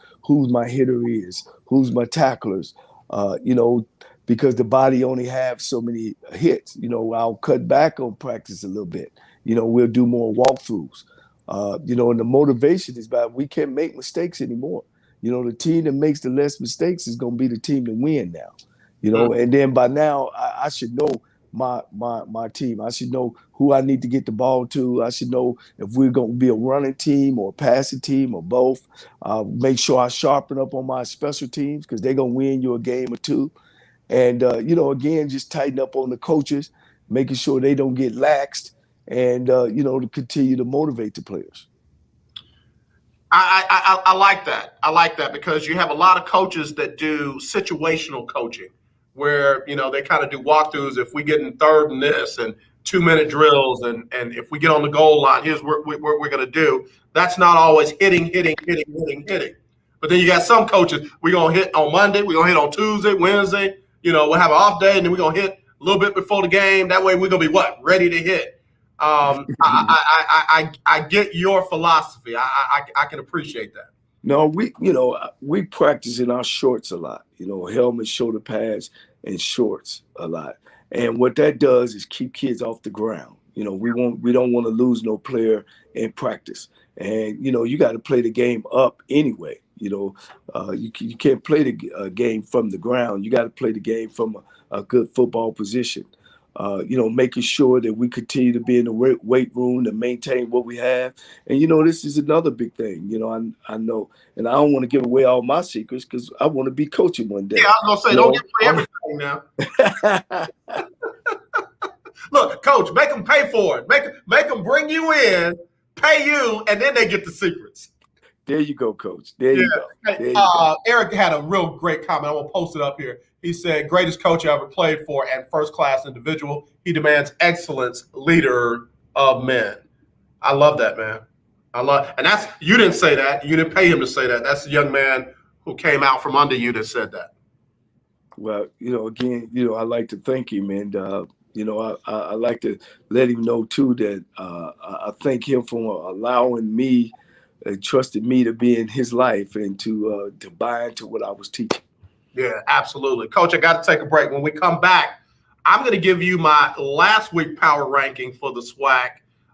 my hitter is, who's my tacklers. Because the body only have so many hits. I'll cut back on practice a little bit. We'll do more walkthroughs. And the motivation is about we can't make mistakes anymore. The team that makes the less mistakes is going to be the team to win now. And then by now I should know my team. I should know who I need to get the ball to. I should know if we're going to be a running team or a passing team or both. Make sure I sharpen up on my special teams because they're going to win you a game or two. And, again, just tighten up on the coaches, making sure they don't get laxed and, to continue to motivate the players. I like that. I like that because you have a lot of coaches that do situational coaching where, they kind of do walkthroughs. If we get in third and this and 2-minute drills and if we get on the goal line, here's what we're going to do. That's not always hitting. But then you got some coaches, we're going to hit on Monday, we're going to hit on Tuesday, Wednesday. We'll have an off day, and then we're going to hit a little bit before the game. That way we're going to be ready to hit. I get your philosophy. I can appreciate that. No, we practice in our shorts a lot, helmets, shoulder pads, and shorts a lot. And what that does is keep kids off the ground. We don't want to lose no player in practice. And, you got to play the game up anyway. You can't play the game from the ground. You got to play the game from a good football position. Making sure that we continue to be in the weight room to maintain what we have. And, this is another big thing. I know, and I don't want to give away all my secrets because I want to be coaching one day. Yeah, I was going to say, don't give away everything now. Look, Coach, make them pay for it. Make them bring you in, pay you, and then they get the secrets. There you go, Coach. There you go. Eric had a real great comment. I will post it up here. He said, greatest coach I ever played for and first-class individual. He demands excellence, leader of men. I love that, man. And that's, you didn't say that. You didn't pay him to say that. That's the young man who came out from under you that said that. Well, again, I like to thank him. And, I like to let him know, too, that I thank him for allowing me and trusted me to be in his life and to buy into what I was teaching. Yeah, absolutely. Coach, I got to take a break. When we come back, I'm going to give you my last week power ranking for the SWAC.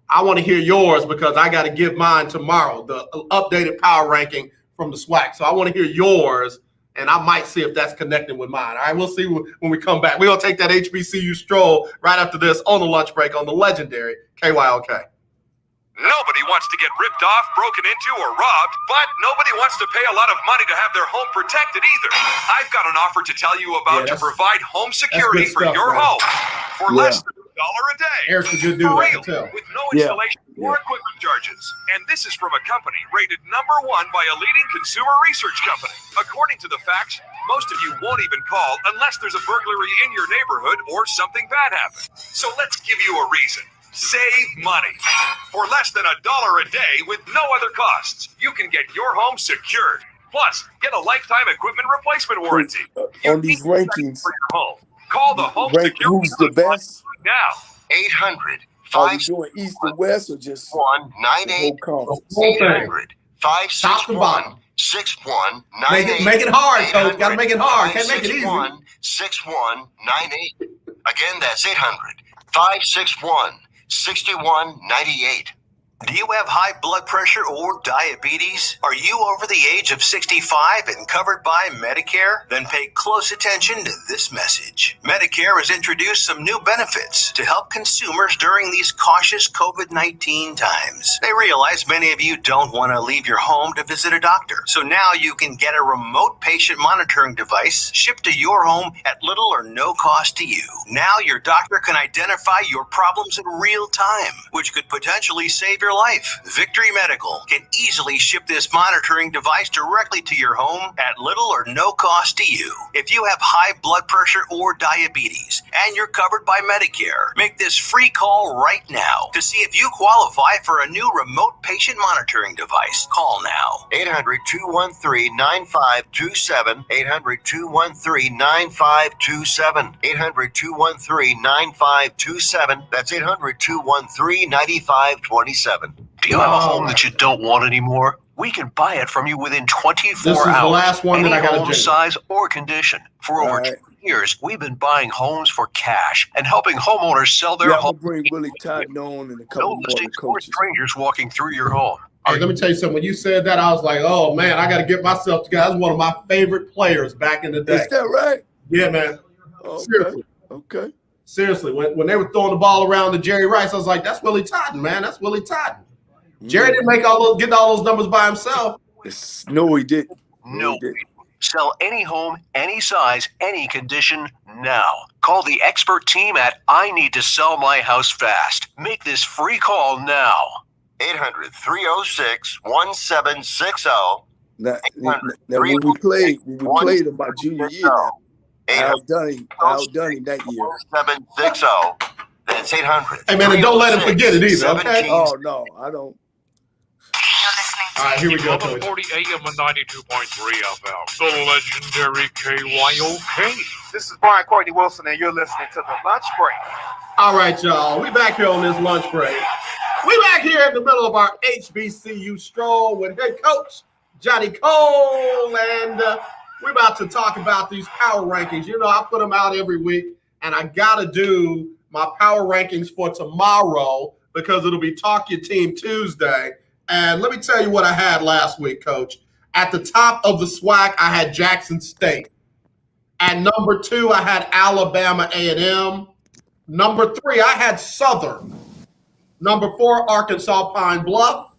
I want to hear yours because I got to give mine tomorrow, the updated power ranking from the SWAC. So I want to hear yours, and I might see if that's connected with mine. All right, we'll see when we come back. We're going to take that HBCU Stroll right after this on the lunch break on the legendary KYOK. Nobody wants to get ripped off, broken into, or robbed, but nobody wants to pay a lot of money to have their home protected either. I've got an offer to tell you about to provide home security for your home for less than $1 a day. Eric's a good dude, for I real, can tell. with no installation or equipment charges. And this is from a company rated #1 by a leading consumer research company. According to the facts, most of you won't even call unless there's a burglary in your neighborhood or something bad happens. So let's give you a reason. Save money. For less than $1 a day with no other costs, you can get your home secured. Plus, get a lifetime equipment replacement warranty. On these rankings, for your home. Call the home rank security who's the best? now. 800 Are we doing East and West or just 198 800 561 6198. Make it hard, Coach. Got to make it hard. Can't make it easy. 6198. Again, that's 800 561 6198. Do you have high blood pressure or diabetes? Are you over the age of 65 and covered by Medicare? Then pay close attention to this message. Medicare has introduced some new benefits to help consumers during these cautious COVID-19 times. They realize many of you don't want to leave your home to visit a doctor. So now you can get a remote patient monitoring device shipped to your home at little or no cost to you. Now your doctor can identify your problems in real time, which could potentially save your life. Victory Medical can easily ship this monitoring device directly to your home at little or no cost to you. If you have high blood pressure or diabetes, and you're covered by Medicare. Make this free call right now to see if you qualify for a new remote patient monitoring device. Call now. 800-213-9527. 800-213-9527. 800-213-9527. That's 800-213-9527. Do you have a home that you don't want anymore? We can buy it from you within 24 This is hours. the last one that I got to home do. size or condition. For over 20 years, we've been buying homes for cash and helping homeowners sell their I'm home. gonna bring Willie Todd on and a couple No more of the mistakes or coaches. strangers walking through your home. Hey, let me tell you something. When you said that, I was like, oh, man, I got to get myself together. That's one of my favorite players back in the day. Is that right? Yeah, man. Okay. Seriously. Okay. Seriously. When they were throwing the ball around to Jerry Rice, I was like, that's Willie Totten, man. That's Willie Totten. Jerry didn't get all those numbers by himself. No, he didn't. No. Sell any home, any size, any condition now. Call the expert team at I Need to Sell My House Fast. Make this free call now. 800-306-1760. Now when we played him my junior year now, I outdone him that year. 1760. That's 800. Hey, man, and don't let him forget it either, okay? Oh, no, I don't. All right, here we go, Coach. 1140 AM and 92.3 FM. The legendary KYOK. This is Brian Courtney Wilson, and you're listening to The Lunch Break. All right, y'all. We back here on this lunch break. We back here in the middle of our HBCU Stroll with head coach Johnnie Cole, and we're about to talk about these power rankings. You know, I put them out every week, and I got to do my power rankings for tomorrow because it'll be Talk Your Team Tuesday. And let me tell you what I had last week, Coach. At the top of the SWAC, I had Jackson State. At number 2, I had Alabama A&M. Number 3, I had Southern. Number 4, Arkansas Pine Bluff.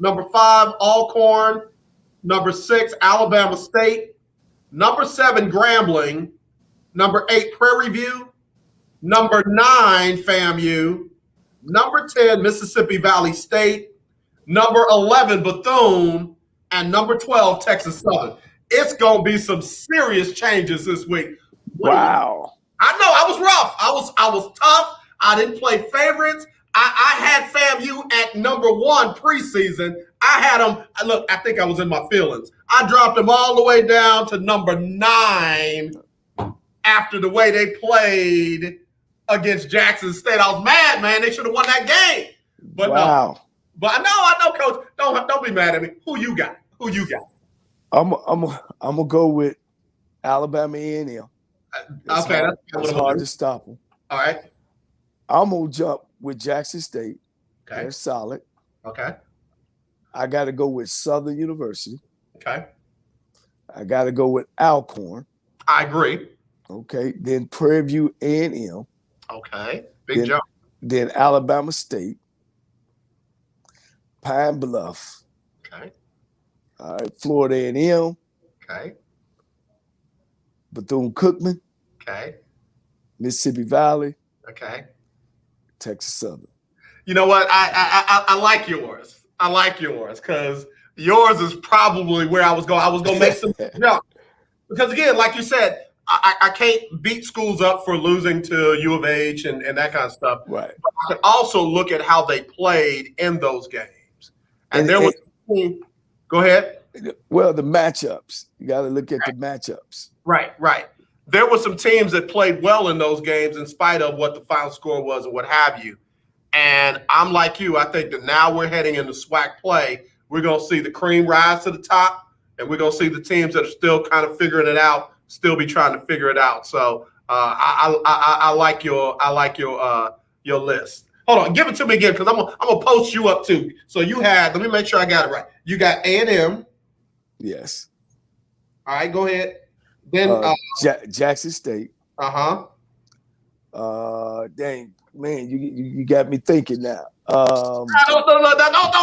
Number 5, Alcorn. Number 6, Alabama State. Number 7, Grambling. Number 8, Prairie View. Number 9, FAMU. Number 10, Mississippi Valley State. Number 11, Bethune. And number 12, Texas Southern. It's going to be some serious changes this week. Wow. I know, I was rough. I was tough. I didn't play favorites. I had FAMU at number 1 preseason. I had them, look, I think I was in my feelings. I dropped them all the way down to number 9 after the way they played against Jackson State. I was mad, man. They should have won that game. But wow. No. But I know, Coach. Don't be mad at me. Who you got? I'm gonna go with Alabama A&M. Okay, that's hard to stop them. All right. I'm gonna jump with Jackson State. Okay. They're solid. Okay. I got to go with Southern University. Okay. I got to go with Alcorn. I agree. Okay. Then Prairie View A&M. Okay. Big jump. Then Alabama State. Pine Bluff. Okay. All right. Florida A&M. Okay. Bethune-Cookman. Okay. Mississippi Valley. Okay. Texas Southern. You know what? I like yours. I like yours because yours is probably where I was going. I was going to make some jump. Because, again, like you said, I can't beat schools up for losing to U of H and that kind of stuff. Right. But I can also look at how they played in those games. And there was – go ahead. Well, the matchups. You got to look at the matchups. Right. There were some teams that played well in those games in spite of what the final score was and what have you. And I'm like you. I think that now we're heading into SWAC play. We're going to see the cream rise to the top, and we're going to see the teams that are still kind of figuring it out still be trying to figure it out. So I like your list. Hold on, give it to me again because I'm gonna post you up too. So you had. Let me make sure I got it right. You got A&M. Yes. All right, go ahead. Then Jackson State. Dang, man, you got me thinking now. Don't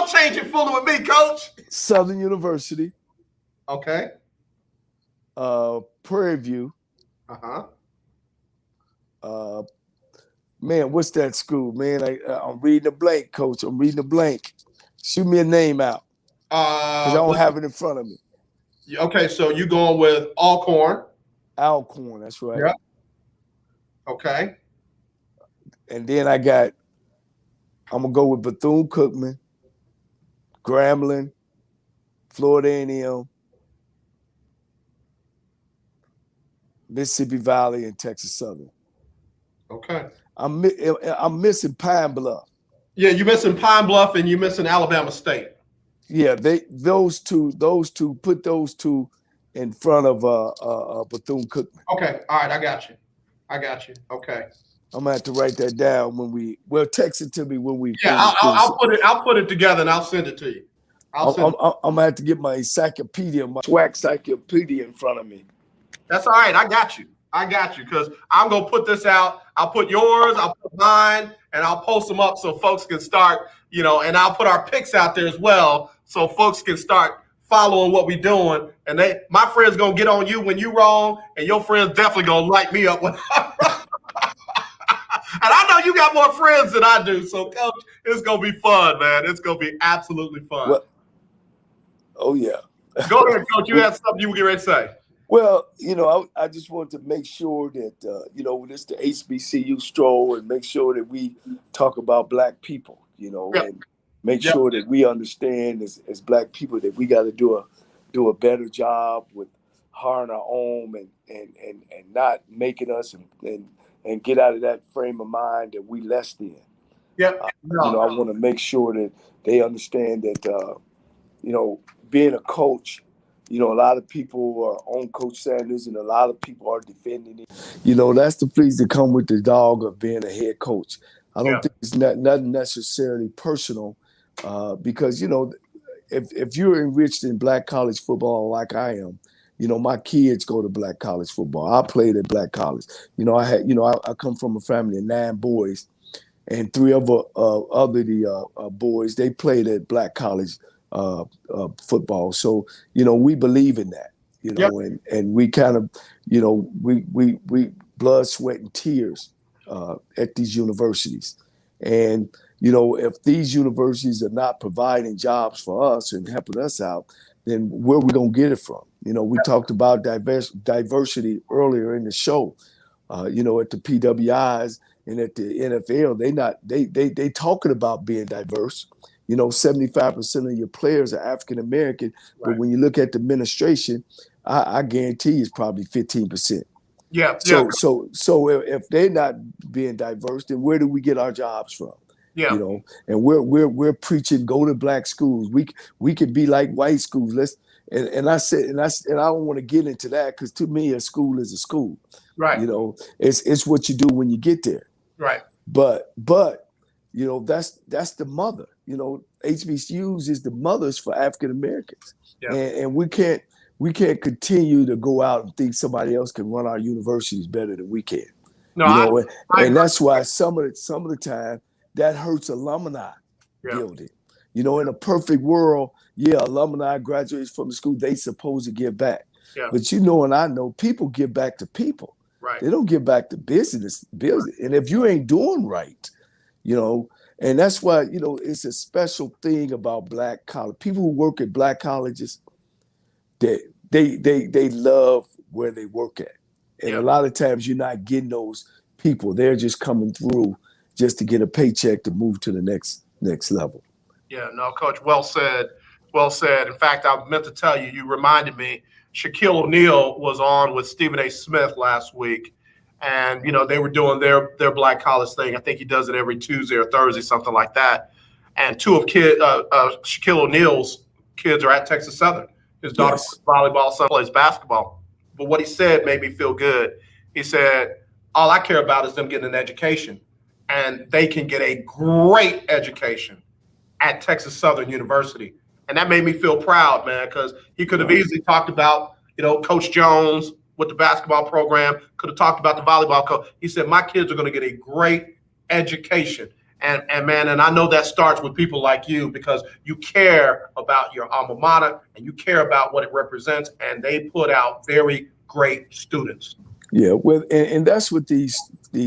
change it fully with me, Coach. Southern University. Okay. Prairie View. Man, what's that school, man? I'm reading a blank, Coach. I'm reading a blank. Shoot me a name out. Because I don't have it in front of me. Okay, so you going with Alcorn. Alcorn, that's right. Yep. Okay. And then I'm gonna go with Bethune-Cookman, Grambling, Florida A&M, Mississippi Valley, and Texas Southern. Okay. I'm missing Pine Bluff. Yeah, you're missing Pine Bluff and you're missing Alabama State. Yeah, those two. Put those two in front of Bethune-Cookman. Okay. All right. I got you. Okay. I'm gonna have to write that down text it to me when we. Yeah, I'll put it together and I'll send it to you. I'm gonna have to get my encyclopedia, my swag encyclopedia in front of me. That's all right. I got you because I'm gonna put this out. I'll put yours, I'll put mine, and I'll post them up so folks can start, and I'll put our picks out there as well so folks can start following what we're doing. And my friends gonna get on you when you wrong, and your friends definitely gonna light me up when I'm wrong. And I know you got more friends than I do, so Coach, it's gonna be fun, man. It's gonna be absolutely fun. Well, oh yeah. Go ahead, Coach. You had something you were getting ready to say. Well, I just want to make sure that this the HBCU Stroll, and make sure that we talk about Black people, and make sure that we understand as Black people that we got to do a better job with hiring our own and not making us and get out of that frame of mind that we less than. Yeah. I want to make sure that they understand that being a coach. A lot of people are on Coach Sanders, and a lot of people are defending it. That's the fleas that come with the dog of being a head coach. I don't think it's nothing necessarily personal, because if you're enriched in Black college football like I am, my kids go to Black college football. I played at Black college. I come from a family of 9 boys, and 3 of the boys, they played at Black college football. So, we believe in that, and we kind of, we blood, sweat, and tears at these universities. And, if these universities are not providing jobs for us and helping us out, then where are we going to get it from? We talked about diversity earlier in the show, at the PWIs and at the NFL, they talking about being diverse. 75% of your players are African American, but when you look at the administration, I guarantee it's probably 15%. Yeah. So if they're not being diverse, then where do we get our jobs from? Yeah. And we're preaching go to Black schools. We could be like white schools. And I don't want to get into that, because to me a school is a school. Right. It's what you do when you get there. Right. But that's the mother. HBCUs is the mothers for African Americans. Yeah. And we can't continue to go out and think somebody else can run our universities better than we can. No, and that's why some of the time that hurts alumni building. In a perfect world, alumni graduates from the school, they supposed to give back. Yeah. But and I know people give back to people. Right. They don't give back to business. And if you ain't doing right, and that's why, it's a special thing about Black college. People who work at Black colleges, they love where they work at. And a lot of times you're not getting those people. They're just coming through just to get a paycheck to move to the next level. Yeah, no, Coach, well said. Well said. In fact, I meant to tell you, you reminded me, Shaquille O'Neal was on with Stephen A. Smith last week. And, they were doing their Black college thing. I think he does it every Tuesday or Thursday, something like that. And 2 of Shaquille O'Neal's kids are at Texas Southern. His daughter plays volleyball, son plays basketball. But what he said made me feel good. He said, all I care about is them getting an education. And they can get a great education at Texas Southern University. And that made me feel proud, man, because he could have easily talked about, Coach Jones with the basketball program, could have talked about the volleyball coach. He said, my kids are going to get a great education. And I know that starts with people like you, because you care about your alma mater and you care about what it represents, and they put out very great students. Yeah, well, and that's what these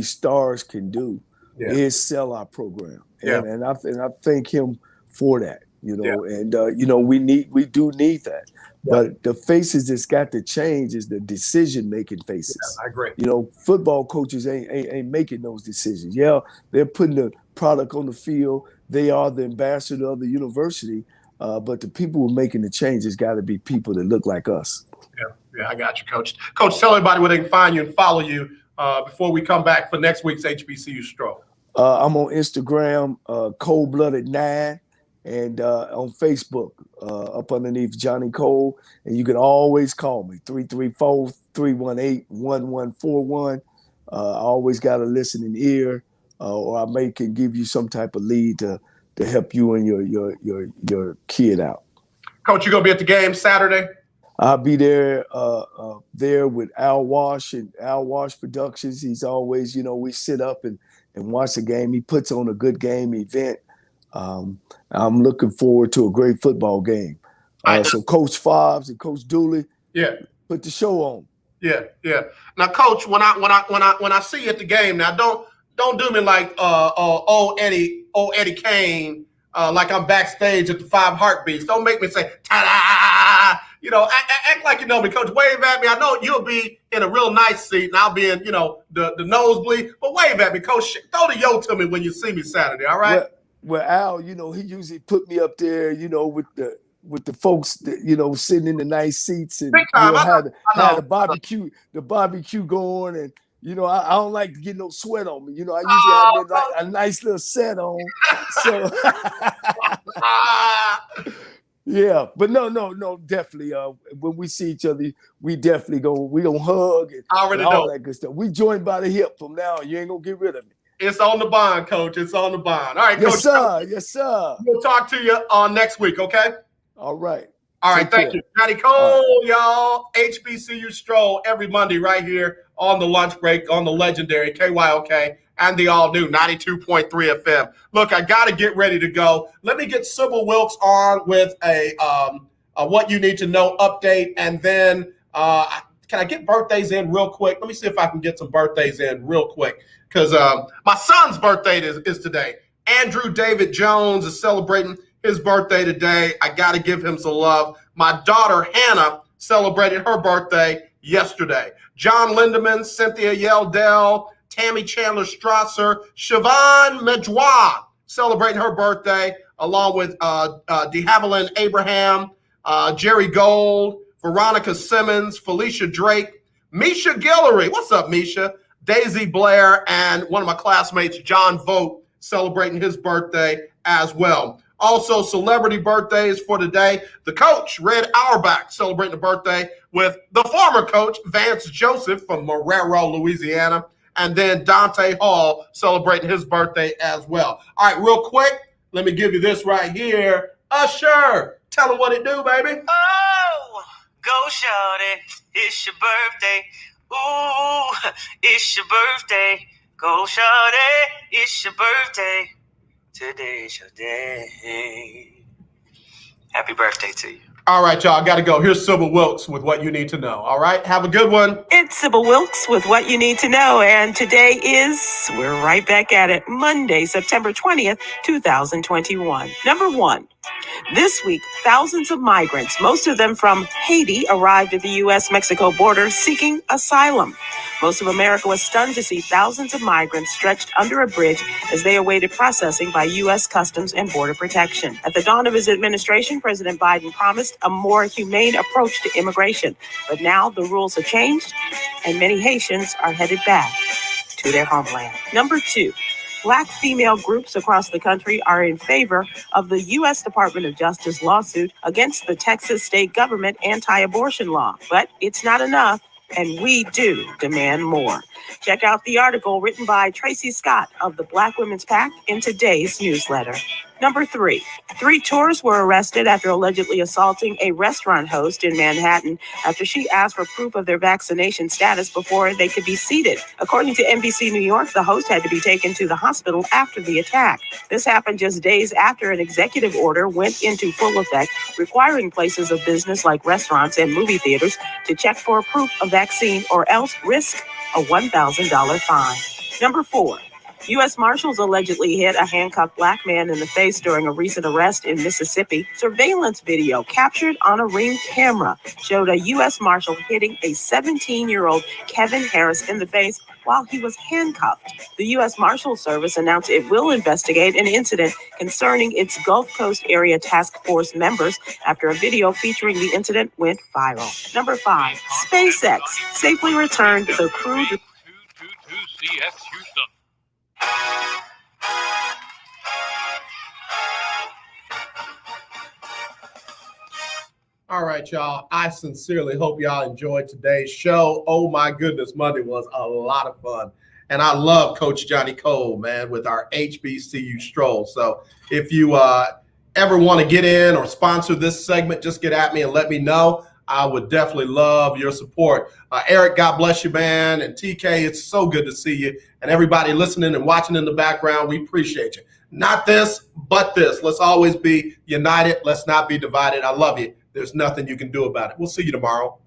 stars can do, is sell our program. And I thank him for that. you know, and you know, we do need that. But the faces that's got to change is the decision-making faces. I agree. You know, football coaches ain't making those decisions. Yeah, they're putting the product on the field. They are the ambassador of the university. But the people who are making the changes got to be people that look like us. Yeah, I got you, Coach. Coach, tell everybody where they can find you and follow you before we come back for next week's HBCU Stroll. I'm on Instagram, Cold-Blooded 9, and on Facebook, up underneath Johnnie Cole. And you can always call me, 334-318-1141. I always got a listening ear, or I can give you some type of lead to help you and your kid out. Coach, you gonna be at the game Saturday? I'll be there with Al Wash and Al Wash Productions. He's always, you know, we sit up and watch the game. He puts on a good game event. I'm looking forward to a great football game. So Coach Fobbs and Coach Dooley, put the show on. Yeah. Now, Coach, when I see you at the game, now don't do me like old Eddie Kane, like I'm backstage at the 5 Heartbeats. Don't make me say ta-da. You know, act like you know me, Coach. Wave at me. I know you'll be in a real nice seat, and I'll be in, you know, the nosebleed. But wave at me, Coach. Throw the yo to me when you see me Saturday. All right. Well, Al, you know, he usually put me up there, you know, with the folks that, you know, sitting in the nice seats and had the barbecue going, and you know, I don't like to get no sweat on me. You know, I usually have a nice little set on. So yeah, but no, definitely. When we see each other, we gonna hug and all that good stuff. We joined by the hip from now on. You ain't gonna get rid of me. It's on the bond, Coach. It's on the bond. All right, yes, Coach. Sir. Yes, sir. We'll talk to you next week, okay? All right. Thank you. Johnnie Cole, y'all. HBCU Stroll every Monday right here on the lunch break on the legendary KYOK and the all-new 92.3 FM. Look, I got to get ready to go. Let me get Sybil Wilkes on with a what you need to know update, and then can I get birthdays in real quick? Let me see if I can get some birthdays in real quick, because my son's birthday is today. Andrew David Jones is celebrating his birthday today. I got to give him some love. My daughter, Hannah, celebrated her birthday yesterday. John Lindemann, Cynthia Yeldell, Tammy Chandler Strasser, Siobhan Medjoie celebrating her birthday, along with de Havilland Abraham, Jerry Gold, Veronica Simmons, Felicia Drake, Misha Guillory. What's up, Misha? Daisy Blair, and one of my classmates, John Vogt, celebrating his birthday as well. Also, celebrity birthdays for today. The coach, Red Auerbach, celebrating a birthday with the former coach, Vance Joseph from Marrero, Louisiana. And then Dante Hall celebrating his birthday as well. All right, real quick, let me give you this right here. Usher, tell them what it do, baby. Oh, go shorty, it's your birthday. Ooh, it's your birthday. Go shorty, it's your birthday. Today's your day. Happy birthday to you. All right, y'all, got to go. Here's Sybil Wilkes with what you need to know. All right, have a good one. It's Sybil Wilkes with what you need to know. And today is, we're right back at it, Monday, September 20th, 2021. Number 1. This week, thousands of migrants, most of them from Haiti, arrived at the U.S.-Mexico border seeking asylum. Most of America was stunned to see thousands of migrants stretched under a bridge as they awaited processing by U.S. Customs and Border Protection. At the dawn of his administration, President Biden promised a more humane approach to immigration. But now the rules have changed, and many Haitians are headed back to their homeland. Number 2. Black female groups across the country are in favor of the U.S. Department of Justice lawsuit against the Texas state government anti-abortion law. But it's not enough, and we do demand more. Check out the article written by Tracy Scott of the Black Women's PAC in today's newsletter. Number 3. 3 tourists were arrested after allegedly assaulting a restaurant host in Manhattan after she asked for proof of their vaccination status before they could be seated. According to NBC New York, the host had to be taken to the hospital after the attack. This happened just days after an executive order went into full effect, requiring places of business like restaurants and movie theaters to check for proof of vaccine or else risk a $1,000 fine. Number 4. U.S. Marshals allegedly hit a handcuffed black man in the face during a recent arrest in Mississippi. Surveillance video captured on a Ring camera showed a U.S. Marshal hitting a 17-year-old Kevin Harris in the face while he was handcuffed. The U.S. Marshal Service announced it will investigate an incident concerning its Gulf Coast Area Task Force members after a video featuring the incident went viral. Number 5, SpaceX safely returned the crew to CS Houston. All right, y'all. I sincerely hope y'all enjoyed today's show. Oh my goodness, Monday was a lot of fun. And I love Coach Johnnie Cole, man, with our HBCU Stroll. So if you ever want to get in or sponsor this segment, just get at me and let me know. I would definitely love your support. Eric, God bless you, man. And TK, it's so good to see you. And everybody listening and watching in the background, we appreciate you. Not this, but this. Let's always be united. Let's not be divided. I love you. There's nothing you can do about it. We'll see you tomorrow.